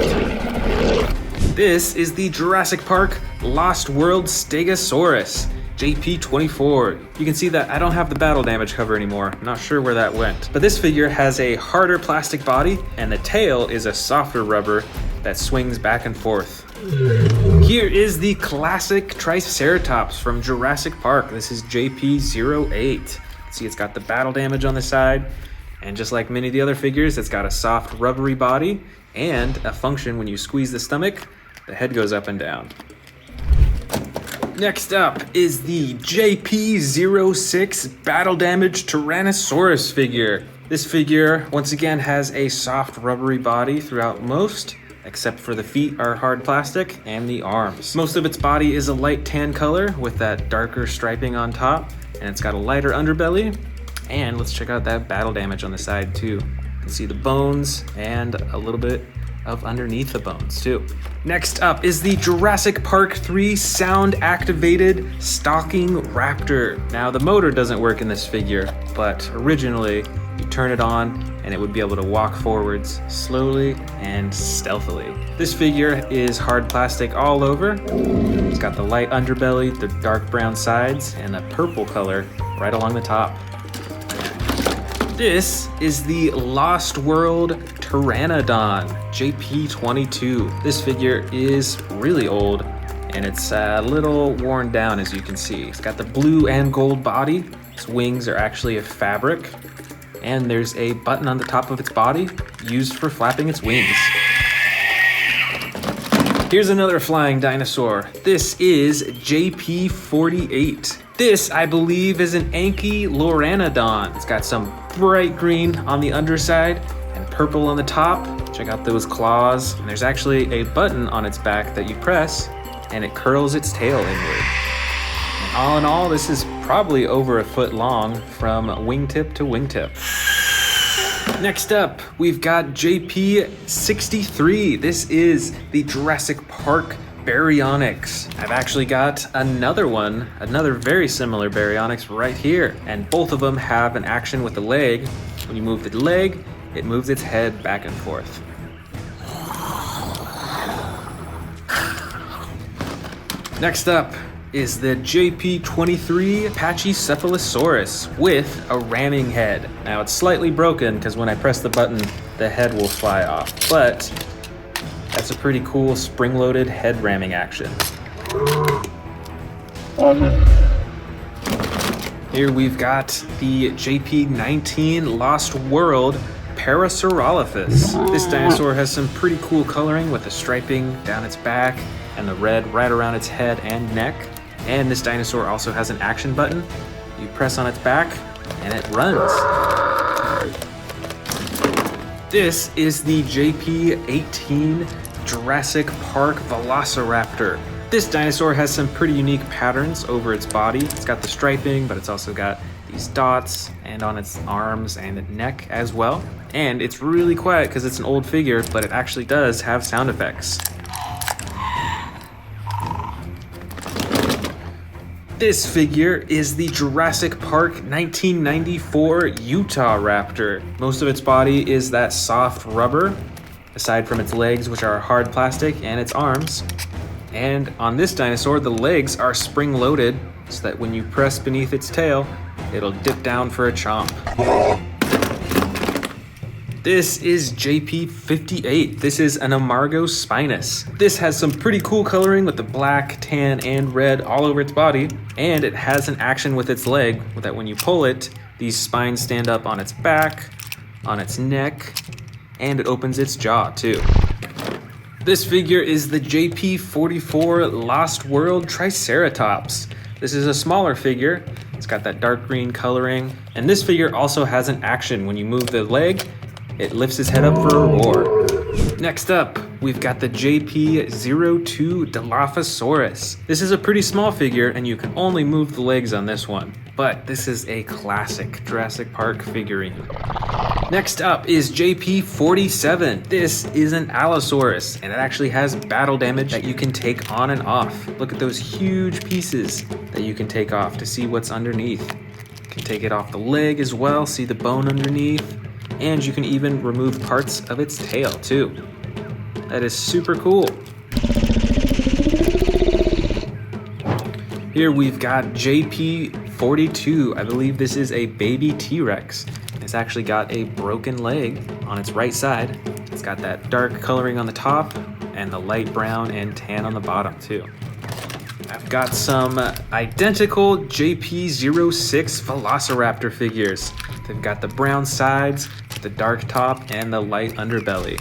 This is the Jurassic Park Lost World Stegosaurus, JP24. You can see that I don't have the battle damage cover anymore. I'm not sure where that went. But this figure has a harder plastic body, and the tail is a softer rubber that swings back and forth. Here is the classic Triceratops from Jurassic Park. This is JP08. See, it's got the battle damage on the side, and just like many of the other figures, it's got a soft rubbery body and a function when you squeeze the stomach, the head goes up and down. Next up is the JP06 Battle Damage Tyrannosaurus figure. This figure, once again, has a soft rubbery body throughout most, except for the feet are hard plastic and the arms. Most of its body is a light tan color with that darker striping on top, and it's got a lighter underbelly. And let's check out that battle damage on the side too. You can see the bones and a little bit of underneath the bones too. Next up is the Jurassic Park 3 sound activated stalking raptor. Now the motor doesn't work in this figure, but originally you turn it on and it would be able to walk forwards slowly and stealthily. This figure is hard plastic all over. It's got the light underbelly, the dark brown sides, and a purple color right along the top. This is the Lost World Pteranodon JP22. This figure is really old and it's a little worn down, as you can see. It's got the blue and gold body. Its wings are actually a fabric, and there's a button on the top of its body used for flapping its wings. Here's another flying dinosaur. This is JP48. This, I believe, is an Ankyloraniodon. It's got some bright green on the underside and purple on the top. Check out those claws. And there's actually a button on its back that you press and it curls its tail inward. And all in all, this is probably over a foot long from wingtip to wingtip. Next up, we've got JP63. This is the Jurassic Park Baryonyx. I've actually got another one, another very similar Baryonyx right here. And both of them have an action with the leg. When you move the leg, it moves its head back and forth. Next up is the JP23 Pachycephalosaurus with a ramming head. Now it's slightly broken because when I press the button, the head will fly off, but that's a pretty cool spring-loaded head ramming action. Here we've got the JP19 Lost World Parasaurolophus. This dinosaur has some pretty cool coloring with the striping down its back and the red right around its head and neck. And this dinosaur also has an action button. You press on its back and it runs. This is the JP18 Jurassic Park Velociraptor. This dinosaur has some pretty unique patterns over its body. It's got the striping, but it's also got these dots and on its arms and neck as well. And it's really quiet because it's an old figure, but it actually does have sound effects. This figure is the Jurassic Park 1994 Utah Raptor. Most of its body is that soft rubber, aside from its legs, which are hard plastic, and its arms. And on this dinosaur, the legs are spring-loaded, so that when you press beneath its tail, it'll dip down for a chomp. This is JP58. This is an Amargospinus. This has some pretty cool coloring with the black, tan, and red all over its body, and it has an action with its leg that when you pull it, these spines stand up on its back, on its neck, and it opens its jaw too. This figure is the JP44 Lost World Triceratops. This is a smaller figure. It's got that dark green coloring, and this figure also has an action. When you move the leg, it lifts its head up for a roar. Next up, we've got the JP02 Dilophosaurus. This is a pretty small figure, and you can only move the legs on this one. But this is a classic Jurassic Park figurine. Next up is JP47. This is an Allosaurus, and it actually has battle damage that you can take on and off. Look at those huge pieces that you can take off to see what's underneath. You can take it off the leg as well, see the bone underneath. And you can even remove parts of its tail too. That is super cool. Here we've got JP42. I believe this is a baby T-Rex. It's actually got a broken leg on its right side. It's got that dark coloring on the top and the light brown and tan on the bottom too. I've got some identical JP06 Velociraptor figures. They've got the brown sides, the dark top, and the light underbelly.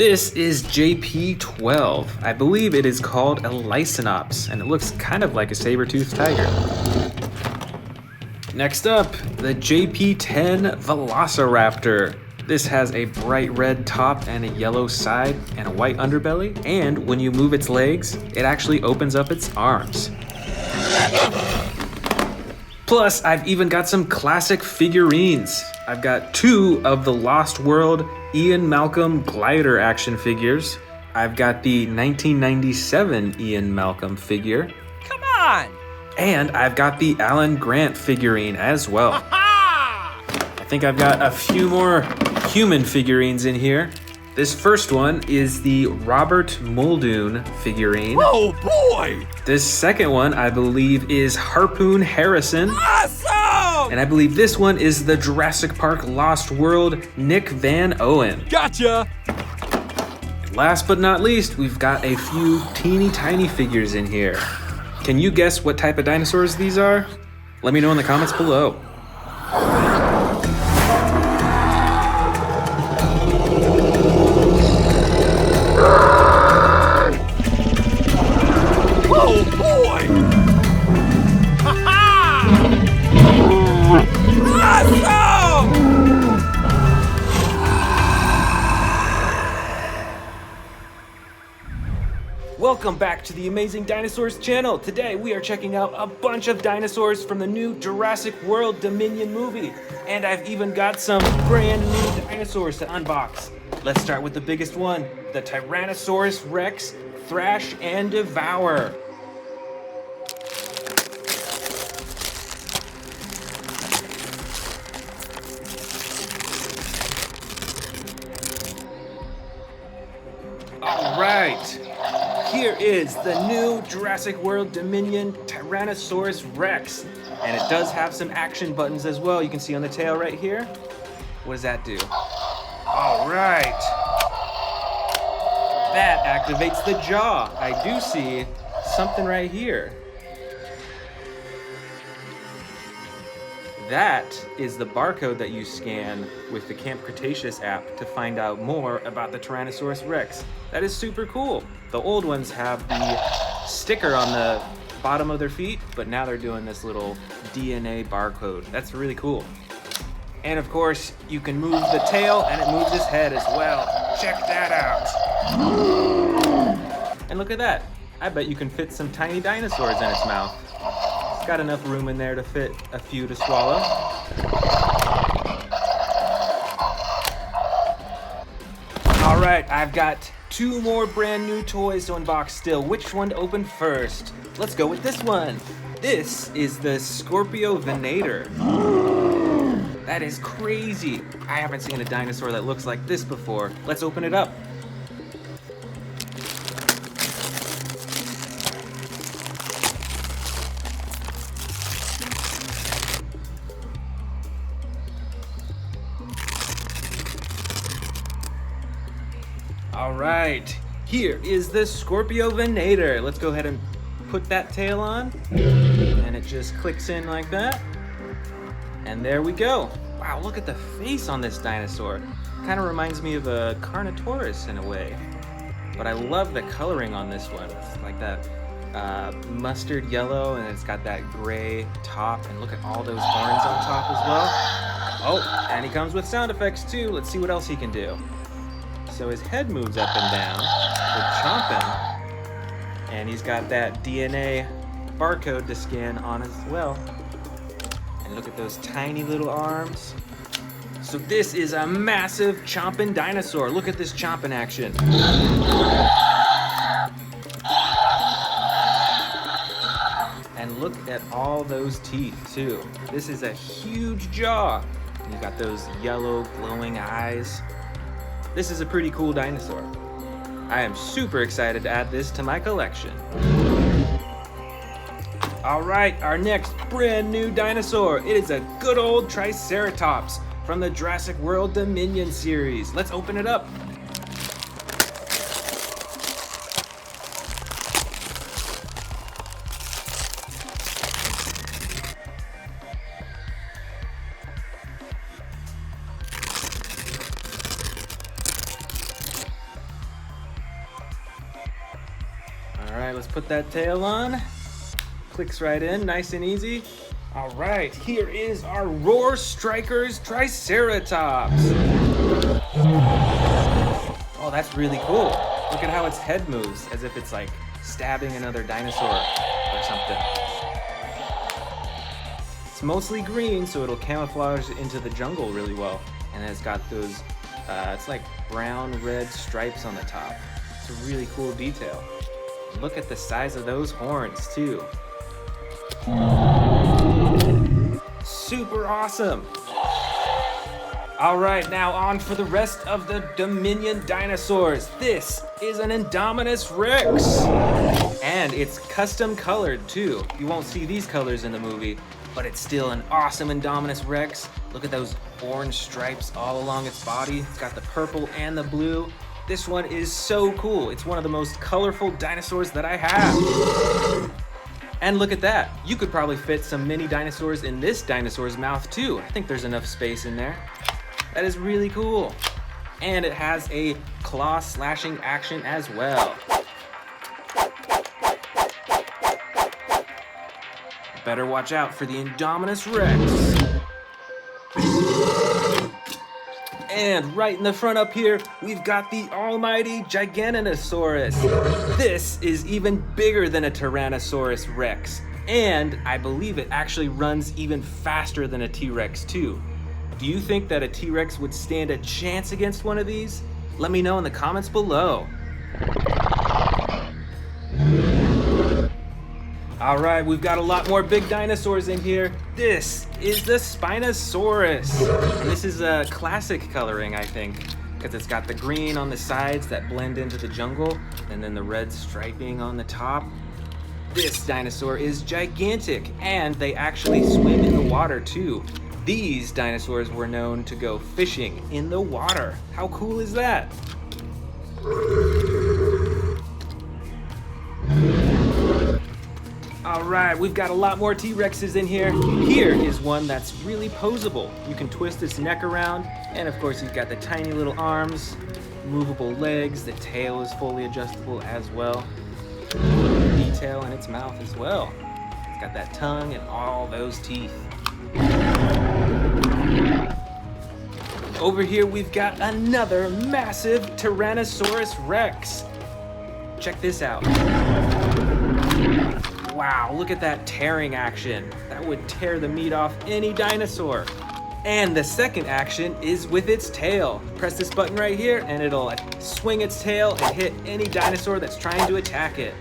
This is JP12. I believe it is called a Lycanops, and it looks kind of like a saber-toothed tiger. Next up, the JP10 Velociraptor. This has a bright red top and a yellow side and a white underbelly, and when you move its legs, it actually opens up its arms. Plus, I've even got some classic figurines. I've got 2 of the Lost World Ian Malcolm glider action figures. I've got the 1997 Ian Malcolm figure. Come on! And I've got the Alan Grant figurine as well. I think I've got a few more human figurines in here. This first one is the Robert Muldoon figurine. Oh boy! This second one, I believe, is Harpoon Harrison. Awesome! And I believe this one is the Jurassic Park Lost World Nick Van Owen. Gotcha! Last but not least, we've got a few teeny tiny figures in here. Can you guess what type of dinosaurs these are? Let me know in the comments below. Oh boy! Ha-ha! Awesome! Welcome back to the Amazing Dinosaurs channel. Today we are checking out a bunch of dinosaurs from the new Jurassic World Dominion movie. And I've even got some brand new dinosaurs to unbox. Let's start with the biggest one, the Tyrannosaurus Rex Thrash and Devour. All right. Here is the new Jurassic World Dominion Tyrannosaurus Rex. And it does have some action buttons as well. You can see on the tail right here. What does that do? All right. That activates the jaw. I do see something right here. That is the barcode that you scan with the Camp Cretaceous app to find out more about the Tyrannosaurus Rex. That is super cool. The old ones have the sticker on the bottom of their feet, but now they're doing this little DNA barcode. That's really cool. And of course, you can move the tail and it moves his head as well. Check that out. And look at that. I bet you can fit some tiny dinosaurs in its mouth. It's got enough room in there to fit a few to swallow. All right, I've got 2 more brand new toys to unbox still. Which one to open first? Let's go with this one. This is the Scorpio Venator. That is crazy. I haven't seen a dinosaur that looks like this before. Let's open it up. All right, here is the Scorpio Venator. Let's go ahead and put that tail on, and it just clicks in like that. And there we go. Wow, look at the face on this dinosaur. Kind of reminds me of a Carnotaurus in a way. But I love the coloring on this one. It's like that mustard yellow, and it's got that gray top. And look at all those horns on top as well. Oh, and he comes with sound effects too. Let's see what else he can do. So his head moves up and down with chomping. And he's got that DNA barcode to scan on as well. And look at those tiny little arms. So this is a massive chomping dinosaur. Look at this chomping action. And look at all those teeth too. This is a huge jaw. And you got those yellow glowing eyes. This is a pretty cool dinosaur. I am super excited to add this to my collection. All right, our next brand new dinosaur. It is a good old Triceratops from the Jurassic World Dominion series. Let's open it up. right, let's put that tail on. Clicks right in, nice and easy. All right, here is our Roar Strikers Triceratops. Oh, that's really cool. Look at how its head moves, as if it's like stabbing another dinosaur or something. It's mostly green, so it'll camouflage into the jungle really well. And then it's got those, it's like brown, red stripes on the top. It's a really cool detail. Look at the size of those horns, too. Super awesome. All right, now on for the rest of the Dominion dinosaurs. This is an Indominus Rex. And it's custom colored too. You won't see these colors in the movie, but it's still an awesome Indominus Rex. Look at those orange stripes all along its body. It's got the purple and the blue. This one is so cool. It's one of the most colorful dinosaurs that I have. And look at that. You could probably fit some mini dinosaurs in this dinosaur's mouth too. I think there's enough space in there. That is really cool. And it has a claw slashing action as well. Better watch out for the Indominus Rex. And right in the front up here, we've got the almighty Giganotosaurus. This is even bigger than a Tyrannosaurus Rex. And I believe it actually runs even faster than a T-Rex too. Do you think that a T-Rex would stand a chance against one of these? Let me know in the comments below. All right, we've got a lot more big dinosaurs in here. This is the Spinosaurus. And this is a classic coloring, I think, because it's got the green on the sides that blend into the jungle, and then the red striping on the top. This dinosaur is gigantic, and they actually swim in the water too. These dinosaurs were known to go fishing in the water. How cool is that? All right, we've got a lot more T-Rexes in here. Here is one that's really posable. You can twist its neck around, and of course he's got the tiny little arms, movable legs, the tail is fully adjustable as well. Detail in its mouth as well. It's got that tongue and all those teeth. Over here we've got another massive Tyrannosaurus Rex. Check this out. Wow, look at that tearing action. That would tear the meat off any dinosaur. And the second action is with its tail. Press this button right here and it'll swing its tail and hit any dinosaur that's trying to attack it.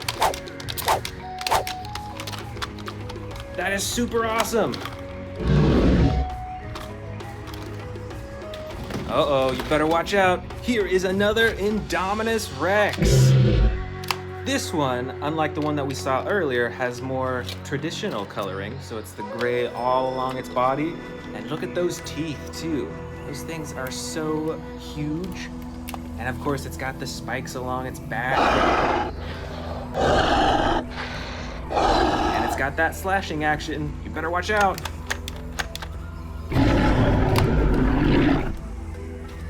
That is super awesome. Uh-oh, you better watch out. Here is another Indominus Rex. This one, unlike the one that we saw earlier, has more traditional coloring. So it's the gray all along its body. And look at those teeth too. Those things are so huge. And of course it's got the spikes along its back. And it's got that slashing action. You better watch out.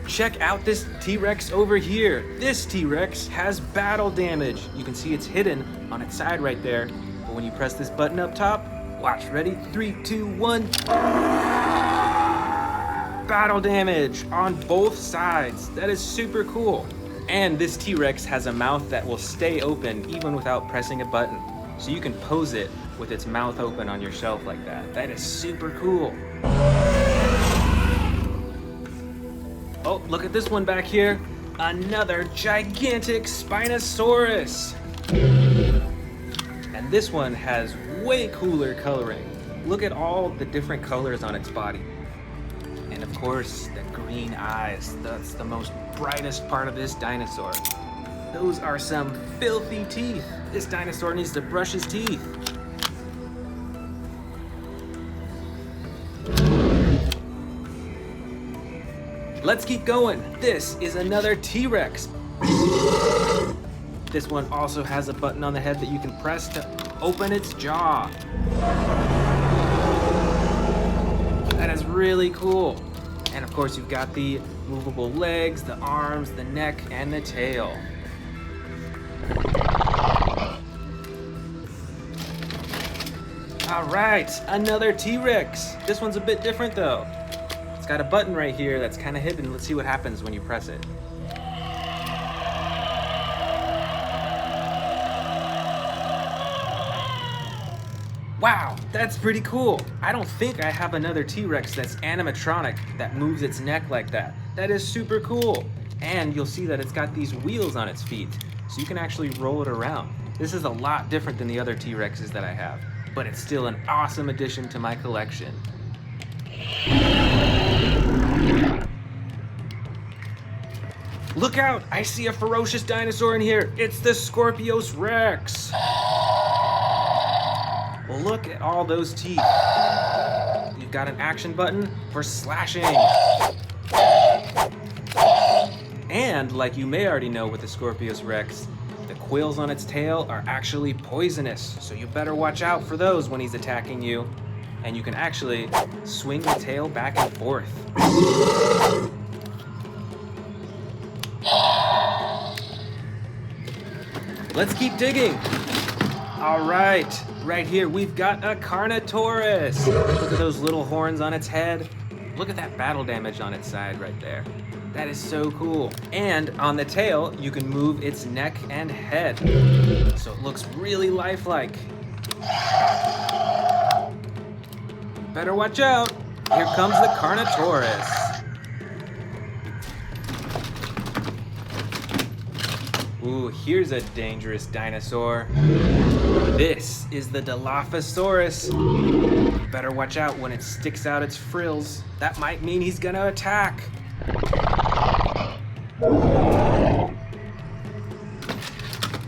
Check out this T-Rex over here. This T-Rex has battle damage. You can see it's hidden on its side right there. But when you press this button up top, watch, ready? 3, 2, 1. Battle damage on both sides. That is super cool. And this T-Rex has a mouth that will stay open even without pressing a button. So you can pose it with its mouth open on your shelf like that. That is super cool. Oh, look at this one back here. Another gigantic Spinosaurus. And this one has way cooler coloring. Look at all the different colors on its body. And of course, the green eyes. That's the most brightest part of this dinosaur. Those are some filthy teeth. This dinosaur needs to brush his teeth. Let's keep going. This is another T-Rex. This one also has a button on the head that you can press to open its jaw. That is really cool. And of course you've got the movable legs, the arms, the neck, and the tail. All right, another T-Rex. This one's a bit different though. It's got a button right here that's kind of hidden. Let's see what happens when you press it. Wow, that's pretty cool. I don't think I have another T-Rex that's animatronic that moves its neck like that. That is super cool. And you'll see that it's got these wheels on its feet, so you can actually roll it around. This is a lot different than the other T-Rexes that I have, but it's still an awesome addition to my collection. Look out, I see a ferocious dinosaur in here. It's the Scorpius Rex. Well, look at all those teeth. You've got an action button for slashing. And like you may already know with the Scorpius Rex, the quills on its tail are actually poisonous, so you better watch out for those when he's attacking you. And you can actually swing the tail back and forth. Let's keep digging. All right, right here we've got a Carnotaurus. Look at those little horns on its head. Look at that battle damage on its side right there. That is so cool. And on the tail, you can move its neck and head. So it looks really lifelike. Better watch out. Here comes the Carnotaurus. Ooh, here's a dangerous dinosaur. This is the Dilophosaurus. You better watch out when it sticks out its frills. That might mean he's gonna attack.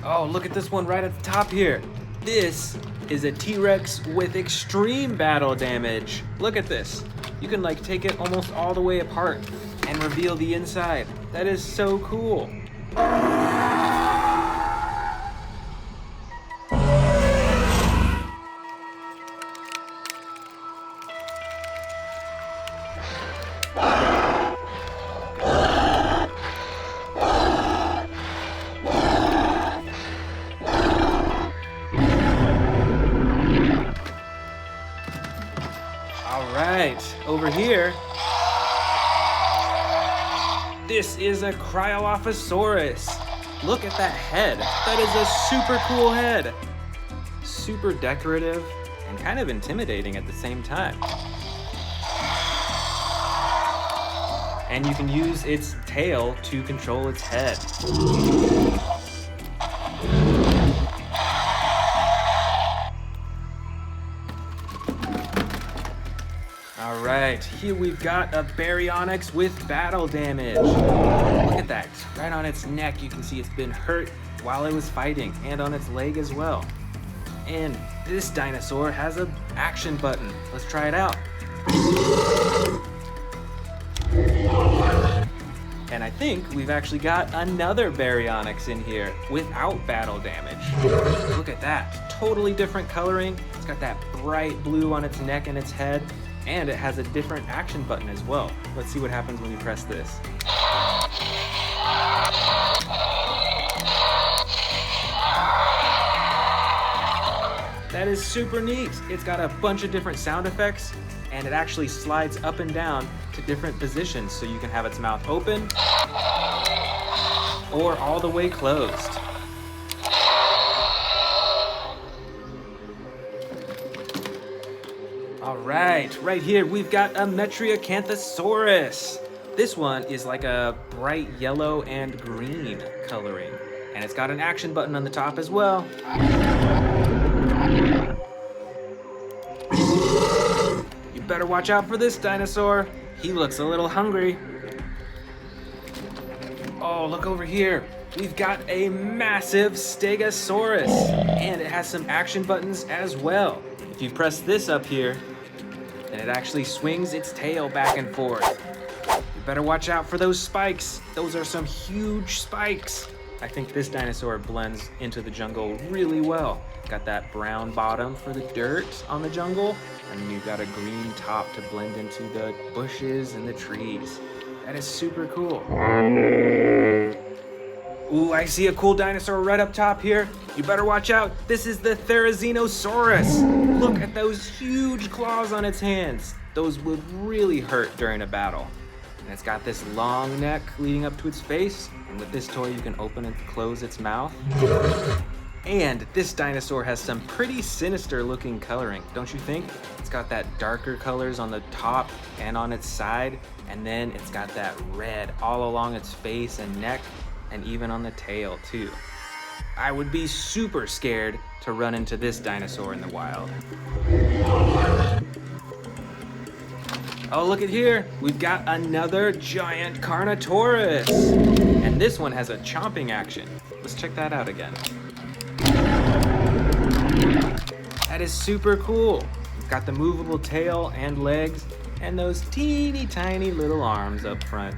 Oh, look at this one right at the top here. This is a T-Rex with extreme battle damage. Look at this. You can like take it almost all the way apart and reveal the inside. That is so cool. Over here, this is a Cryolophosaurus. Look at that head. That is a super cool head. Super decorative and kind of intimidating at the same time. And you can use its tail to control its head. Alright, here we've got a Baryonyx with battle damage. Look at that, right on its neck you can see it's been hurt while it was fighting, and on its leg as well. And this dinosaur has an action button. Let's try it out. And I think we've actually got another Baryonyx in here without battle damage. Look at that, totally different coloring. It's got that bright blue on its neck and its head. And it has a different action button as well. Let's see what happens when you press this. That is super neat. It's got a bunch of different sound effects, and it actually slides up and down to different positions, so you can have its mouth open or all the way closed. All right here we've got a Metriacanthosaurus. This one is like a bright yellow and green coloring, and it's got an action button on the top as well. You better watch out for this dinosaur. He looks a little hungry. Oh, look over here. We've got a massive Stegosaurus, and it has some action buttons as well. If you press this up here, then it actually swings its tail back and forth. You better watch out for those spikes. Those are some huge spikes. I think this dinosaur blends into the jungle really well. Got that brown bottom for the dirt on the jungle, and then you've got a green top to blend into the bushes and the trees. That is super cool. Ooh, I see a cool dinosaur right up top here. You better watch out. This is the Therizinosaurus. Look at those huge claws on its hands. Those would really hurt during a battle. And it's got this long neck leading up to its face. And with this toy, you can open and close its mouth. And this dinosaur has some pretty sinister looking coloring, don't you think? It's got that darker colors on the top and on its side. And then it's got that red all along its face and neck, and even on the tail too. I would be super scared to run into this dinosaur in the wild. Oh, look at here. We've got another giant Carnotaurus. And this one has a chomping action. Let's check that out again. That is super cool. It's got the movable tail and legs and those teeny tiny little arms up front.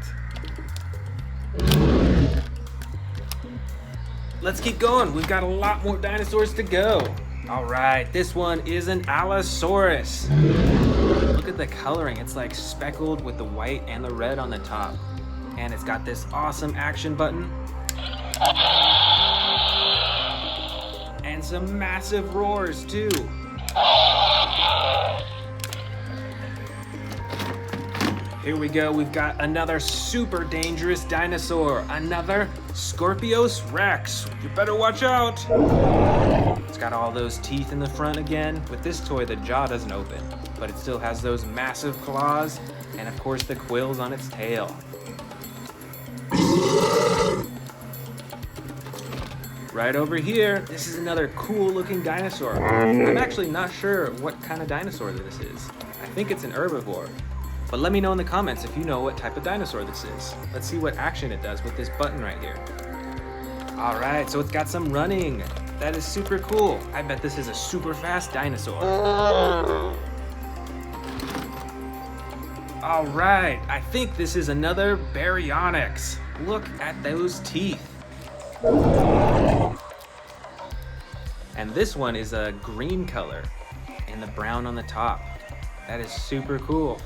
Let's keep going. We've got a lot more dinosaurs to go. All right, this one is an Allosaurus. Look at the coloring. It's like speckled with the white and the red on the top. And it's got this awesome action button. And some massive roars too. Here we go, we've got another super dangerous dinosaur, another Scorpius Rex. You better watch out. It's got all those teeth in the front again. With this toy, the jaw doesn't open, but it still has those massive claws and of course the quills on its tail. Right over here, this is another cool looking dinosaur. I'm actually not sure what kind of dinosaur this is. I think it's an herbivore. But let me know in the comments if you know what type of dinosaur this is. Let's see what action it does with this button right here. All right, so it's got some running. That is super cool. I bet this is a super fast dinosaur. All right, I think this is another Baryonyx. Look at those teeth. And this one is a green color and the brown on the top. That is super cool.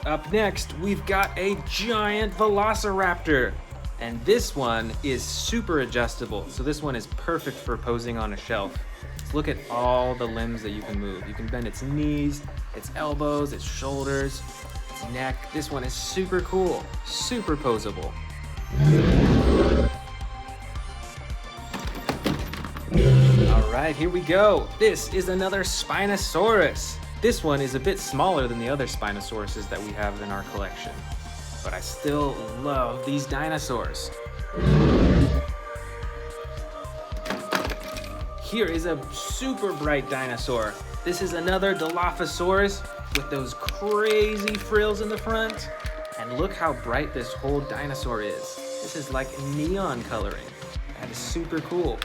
Up next, we've got a giant Velociraptor. And this one is super adjustable. So this one is perfect for posing on a shelf. Let's look at all the limbs that you can move. You can bend its knees, its elbows, its shoulders, its neck. This one is super cool, super posable. All right, here we go. This is another Spinosaurus. This one is a bit smaller than the other Spinosauruses that we have in our collection, but I still love these dinosaurs. Here is a super bright dinosaur. This is another Dilophosaurus with those crazy frills in the front. And look how bright this whole dinosaur is. This is like neon coloring. That is super cool.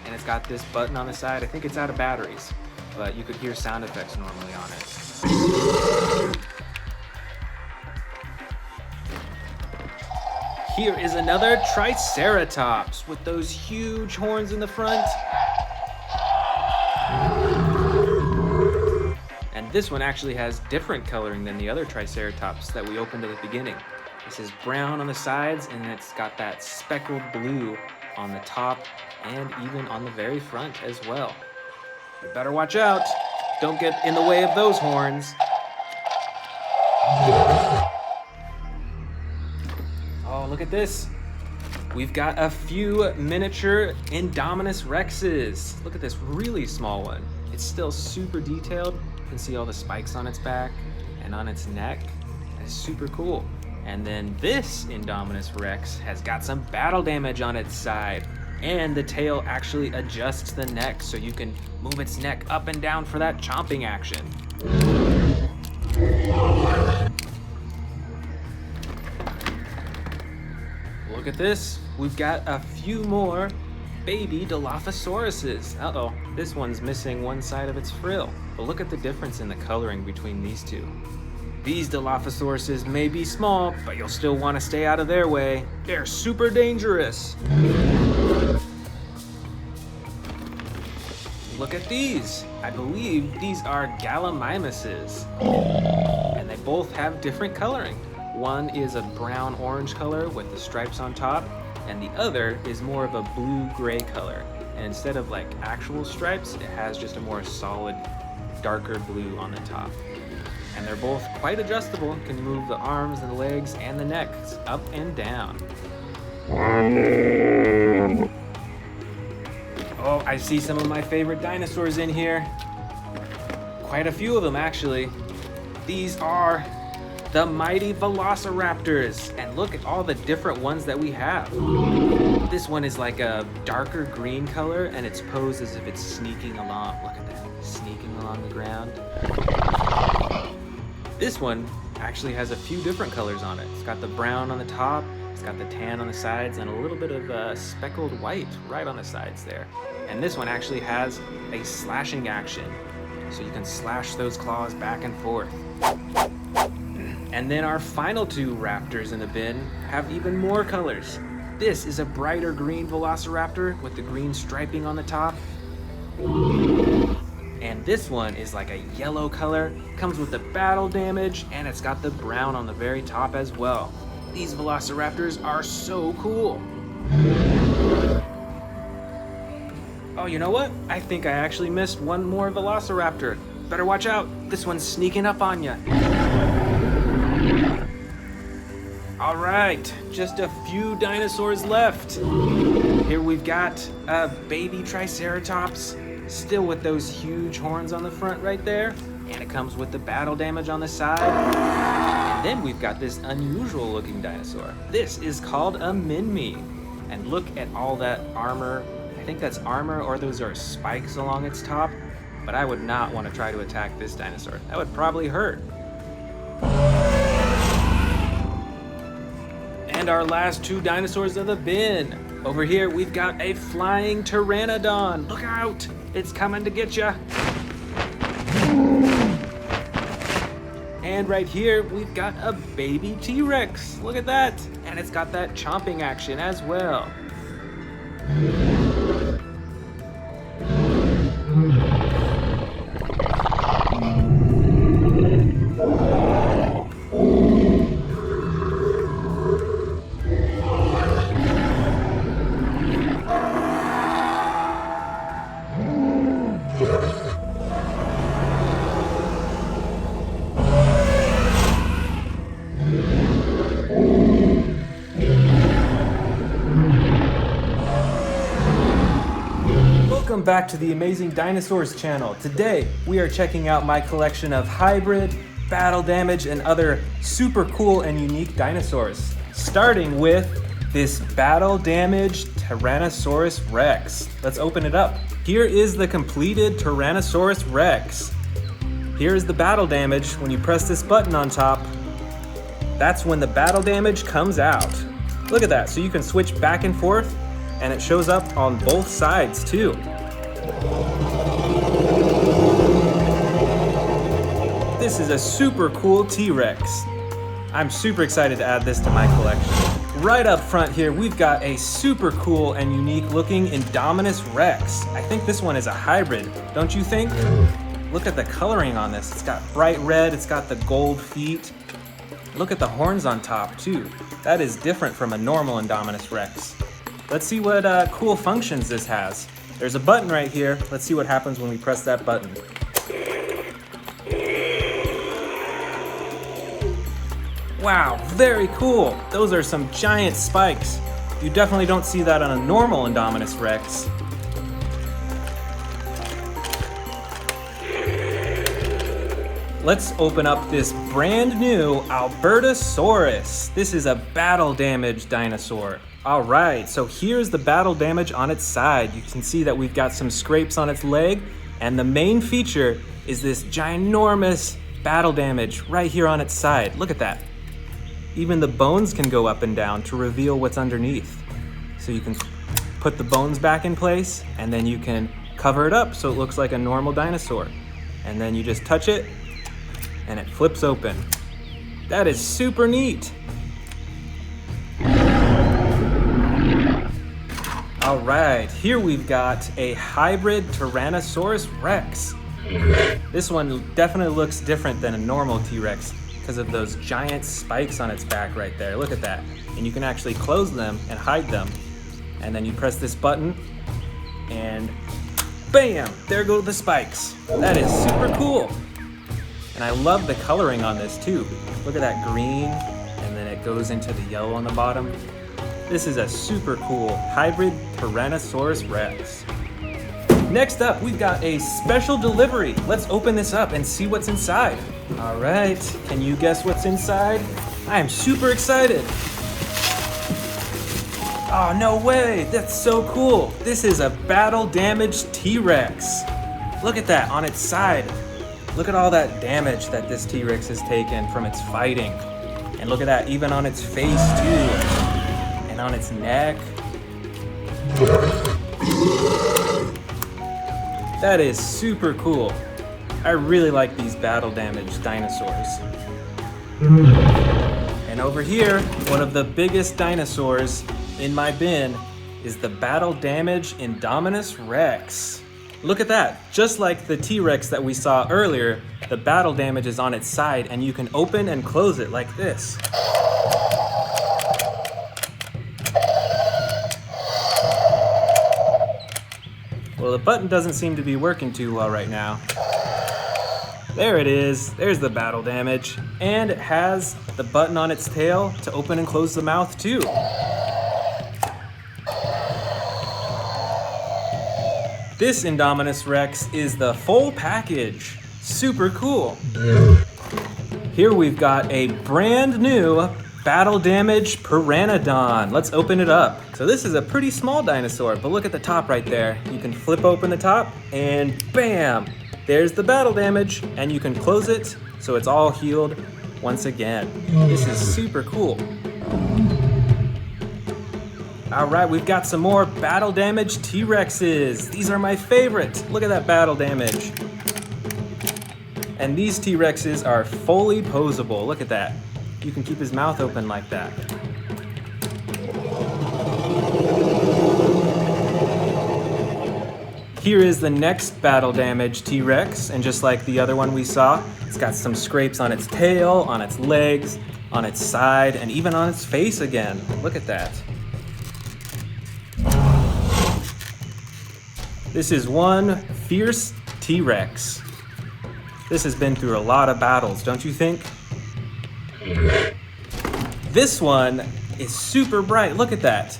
And it's got this button on the side. I think it's out of batteries, but you could hear sound effects normally on it. Here is another Triceratops with those huge horns in the front. And this one actually has different coloring than the other Triceratops that we opened at the beginning. This is brown on the sides and it's got that speckled blue on the top and even on the very front as well. You better watch out. Don't get in the way of those horns. Oh, look at this. We've got a few miniature Indominus Rexes. Look at this really small one. It's still super detailed. You can see all the spikes on its back and on its neck. It's super cool. And then this Indominus Rex has got some battle damage on its side. And the tail actually adjusts the neck so you can move its neck up and down for that chomping action. Look at this. We've got a few more baby Dilophosauruses. Uh-oh, this one's missing one side of its frill. But look at the difference in the coloring between these two. These Dilophosauruses may be small, but you'll still want to stay out of their way. They're super dangerous. Look at these. I believe these are Gallimimuses. And they've both have different coloring. One is a brown-orange color with the stripes on top, and the other is more of a blue-gray color. And instead of like actual stripes, it has just a more solid, darker blue on the top. And they're both quite adjustable, can move the arms and the legs and the necks up and down. Oh, I see some of my favorite dinosaurs in here. Quite a few of them, actually. These are the mighty Velociraptors, and look at all the different ones that we have. This one is like a darker green color, and it's posed as if it's sneaking along. Look at that, sneaking along the ground. This one actually has a few different colors on it. It's got the brown on the top, it's got the tan on the sides, and a little bit of speckled white right on the sides there. And this one actually has a slashing action, so you can slash those claws back and forth. And then our final two raptors in the bin have even more colors. This is a brighter green Velociraptor with the green striping on the top. And this one is like a yellow color, comes with the battle damage, and it's got the brown on the very top as well. These Velociraptors are so cool. Oh, you know what? I think I actually missed one more Velociraptor. Better watch out, this one's sneaking up on you. All right, just a few dinosaurs left. Here we've got a baby Triceratops, still with those huge horns on the front right there, and it comes with the battle damage on the side. And then we've got this unusual looking dinosaur. This is called a Minmi, and look at all that armor. I think that's armor, or those are spikes along its top, but I would not want to try to attack this dinosaur. That would probably hurt. And our last two dinosaurs of the bin. Over here, we've got a flying pteranodon. Look out, it's coming to get ya. And right here, we've got a baby T-Rex. Look at that. And it's got that chomping action as well. Welcome back to the Amazing Dinosaurs channel. Today, we are checking out my collection of hybrid, battle damage, and other super cool and unique dinosaurs. Starting with this battle damaged Tyrannosaurus Rex. Let's open it up. Here is the completed Tyrannosaurus Rex. Here is the battle damage when you press this button on top. That's when the battle damage comes out. Look at that, so you can switch back and forth, and it shows up on both sides too. This is a super cool T-Rex. I'm super excited to add this to my collection. Right up front here, we've got a super cool and unique looking Indominus Rex. I think this one is a hybrid, don't you think? Look at the coloring on this. It's got bright red, it's got the gold feet. Look at the horns on top too. That is different from a normal Indominus Rex. Let's see what cool functions this has. There's a button right here. Let's see what happens when we press that button. Wow, very cool. Those are some giant spikes. You definitely don't see that on a normal Indominus Rex. Let's open up this brand new Albertosaurus. This is a battle damaged dinosaur. All right, so here's the battle damage on its side. You can see that we've got some scrapes on its leg, and the main feature is this ginormous battle damage right here on its side. Look at that. Even the bones can go up and down to reveal what's underneath. So you can put the bones back in place, and then you can cover it up so it looks like a normal dinosaur. And then you just touch it, and it flips open. That is super neat. All right, here we've got a hybrid Tyrannosaurus Rex. This one definitely looks different than a normal T-Rex. because of those giant spikes on its back right there. Look at that. And you can actually close them and hide them. And then you press this button and bam, there go the spikes. That is super cool. And I love the coloring on this too. Look at that green, and then it goes into the yellow on the bottom. This is a super cool hybrid Tyrannosaurus Rex. Next up, we've got a special delivery. Let's open this up and see what's inside. All right, can you guess what's inside? I am super excited. Oh, no way, that's so cool. This is a battle-damaged T-Rex. Look at that on its side. Look at all that damage that this T-Rex has taken from its fighting. And look at that, even on its face too. And on its neck. That is super cool. I really like these battle-damaged dinosaurs. And over here, one of the biggest dinosaurs in my bin is the battle-damaged Indominus Rex. Look at that, just like the T-Rex that we saw earlier, the battle damage is on its side and you can open and close it like this. Well, the button doesn't seem to be working too well right now. There it is, there's the battle damage. And it has the button on its tail to open and close the mouth too. This Indominus Rex is the full package. Super cool. Here we've got a brand new battle damaged Pteranodon. Let's open it up. So this is a pretty small dinosaur, but look at the top right there. You can flip open the top and bam, there's the battle damage, and you can close it so it's all healed once again. This is super cool. All right, we've got some more battle damage T-Rexes. These are my favorite. Look at that battle damage. And these T-Rexes are fully posable. Look at that. You can keep his mouth open like that. Here is the next battle damage T-Rex, and just like the other one we saw, it's got some scrapes on its tail, on its legs, on its side, and even on its face again. Look at that. This is one fierce T-Rex. This has been through a lot of battles, don't you think? This one is super bright, look at that.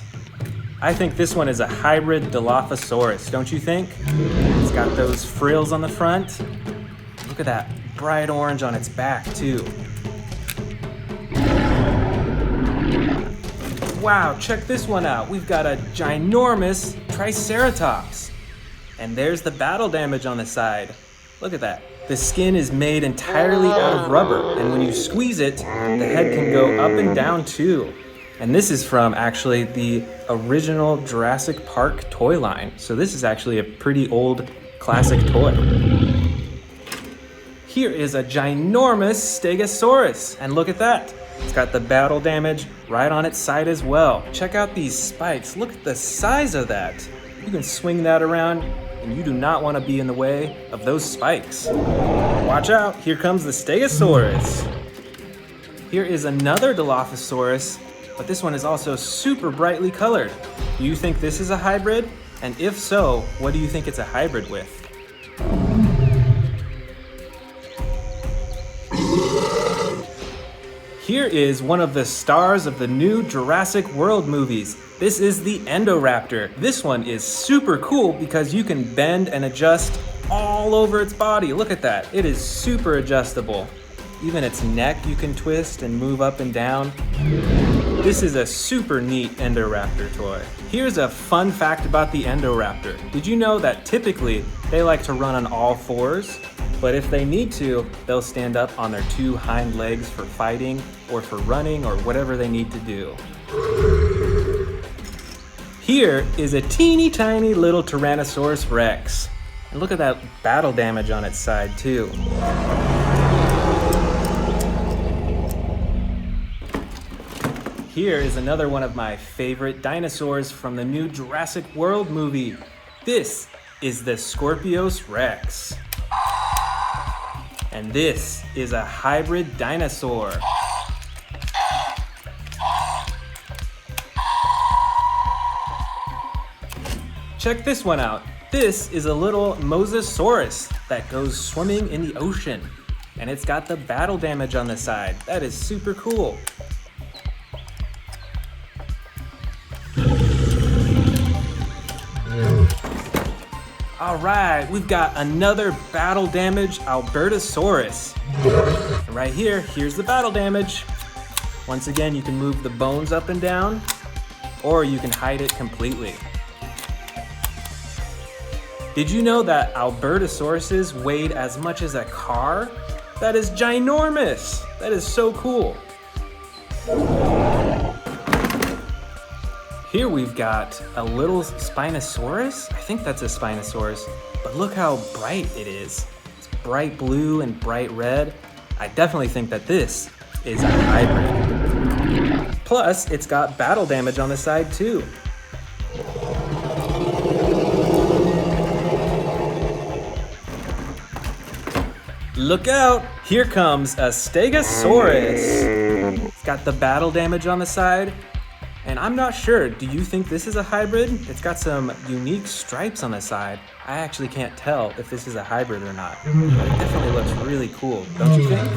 I think this one is a hybrid Dilophosaurus, don't you think? It's got those frills on the front. Look at that bright orange on its back too. Wow, check this one out. We've got a ginormous Triceratops. And there's the battle damage on the side. Look at that. The skin is made entirely out of rubber, and when you squeeze it, the head can go up and down too. And this is from actually the original Jurassic Park toy line. So this is actually a pretty old classic toy. Here is a ginormous Stegosaurus, and look at that. It's got the battle damage right on its side as well. Check out these spikes. Look at the size of that. You can swing that around, and you do not want to be in the way of those spikes. Watch out, here comes the Stegosaurus. Here is another Dilophosaurus, but this one is also super brightly colored. Do you think this is a hybrid? And if so, what do you think it's a hybrid with? Here is one of the stars of the new Jurassic World movies. This is the Endoraptor. This one is super cool because you can bend and adjust all over its body. Look at that. It is super adjustable. Even its neck you can twist and move up and down. This is a super neat Endoraptor toy. Here's a fun fact about the Endoraptor. Did you know that typically they like to run on all fours? But if they need to, they'll stand up on their two hind legs for fighting or for running or whatever they need to do. Here is a teeny tiny little Tyrannosaurus Rex. And look at that battle damage on its side too. Here is another one of my favorite dinosaurs from the new Jurassic World movie. This is the Scorpius Rex. And this is a hybrid dinosaur. Check this one out. This is a little Mosasaurus that goes swimming in the ocean. And it's got the battle damage on the side. That is super cool. All right, we've got another battle damage Albertosaurus. And right here, here's the battle damage. Once again, you can move the bones up and down, or you can hide it completely. Did you know that Albertosauruses weighed as much as a car? That is ginormous. That is so cool. Here we've got a little Spinosaurus. I think that's a Spinosaurus, but look how bright it is. It's bright blue and bright red. I definitely think that this is a hybrid. Plus, it's got battle damage on the side too. Look out! Here comes a Stegosaurus. It's got the battle damage on the side. And I'm not sure, do you think this is a hybrid? It's got some unique stripes on the side. I actually can't tell if this is a hybrid or not. But it definitely looks really cool, don't you think?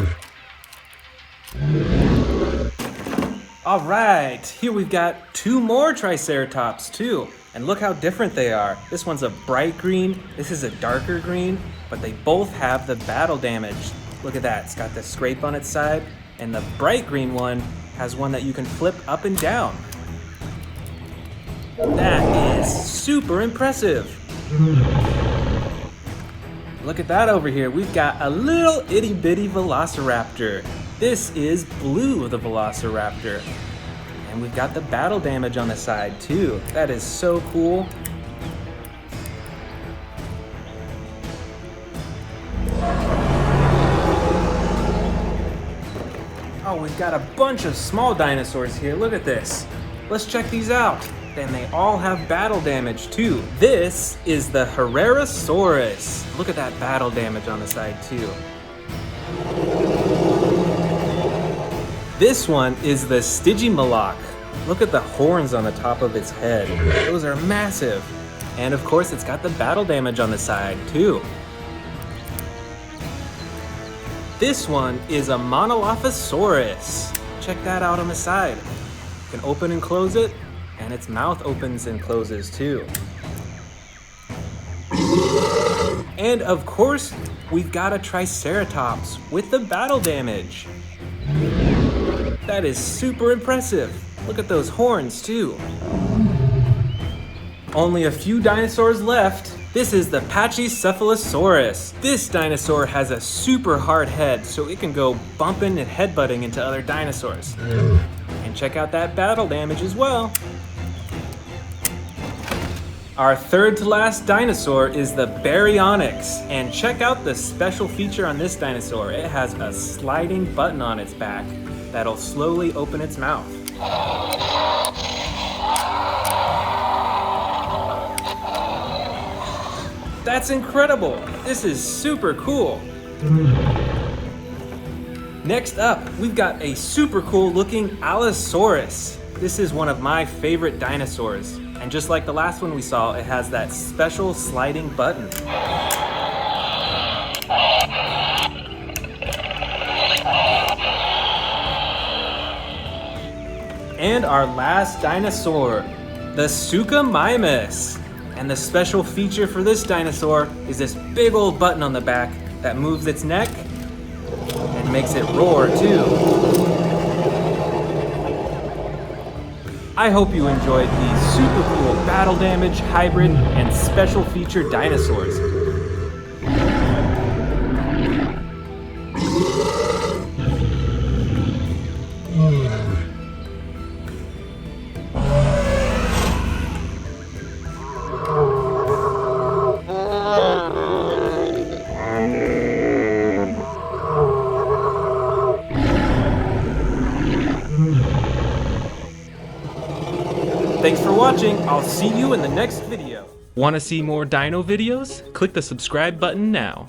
All right, here we've got two more Triceratops too. And look how different they are. This one's a bright green, this is a darker green, but they both have the battle damage. Look at that, it's got the scrape on its side, and the bright green one has one that you can flip up and down. That is super impressive. Look at that over here. We've got a little itty bitty Velociraptor. This is Blue the Velociraptor. And we've got the battle damage on the side too. That is so cool. Oh, we've got a bunch of small dinosaurs here. Look at this. Let's check these out. And they all have battle damage too. This is the RAREST. Look at that battle damage on the side too. This one is the Stygimoloch. Look at the horns on the top of its head. Those are massive. And of course, it's got the battle damage on the side too. This one is a Monolophosaurus. Check that out on the side. You can open and close it, and its mouth opens and closes too. And of course, we've got a Triceratops with the battle damage. That is super impressive. Look at those horns too. Only a few dinosaurs left. This is the Pachycephalosaurus. This dinosaur has a super hard head, so it can go bumping and headbutting into other dinosaurs. And check out that battle damage as well. Our third to last dinosaur is the Baryonyx. And check out the special feature on this dinosaur. It has a sliding button on its back that'll slowly open its mouth. That's incredible. This is super cool. Next up, we've got a super cool looking Allosaurus. This is one of my favorite dinosaurs. And just like the last one we saw, it has that special sliding button. And our last dinosaur, the Suchomimus. And the special feature for this dinosaur is this big old button on the back that moves its neck and makes it roar too. I hope you enjoyed these super cool battle damage, hybrid, and special feature dinosaurs. Thanks for watching. I'll see you in the next video. Want to see more dino videos? Click the subscribe button now.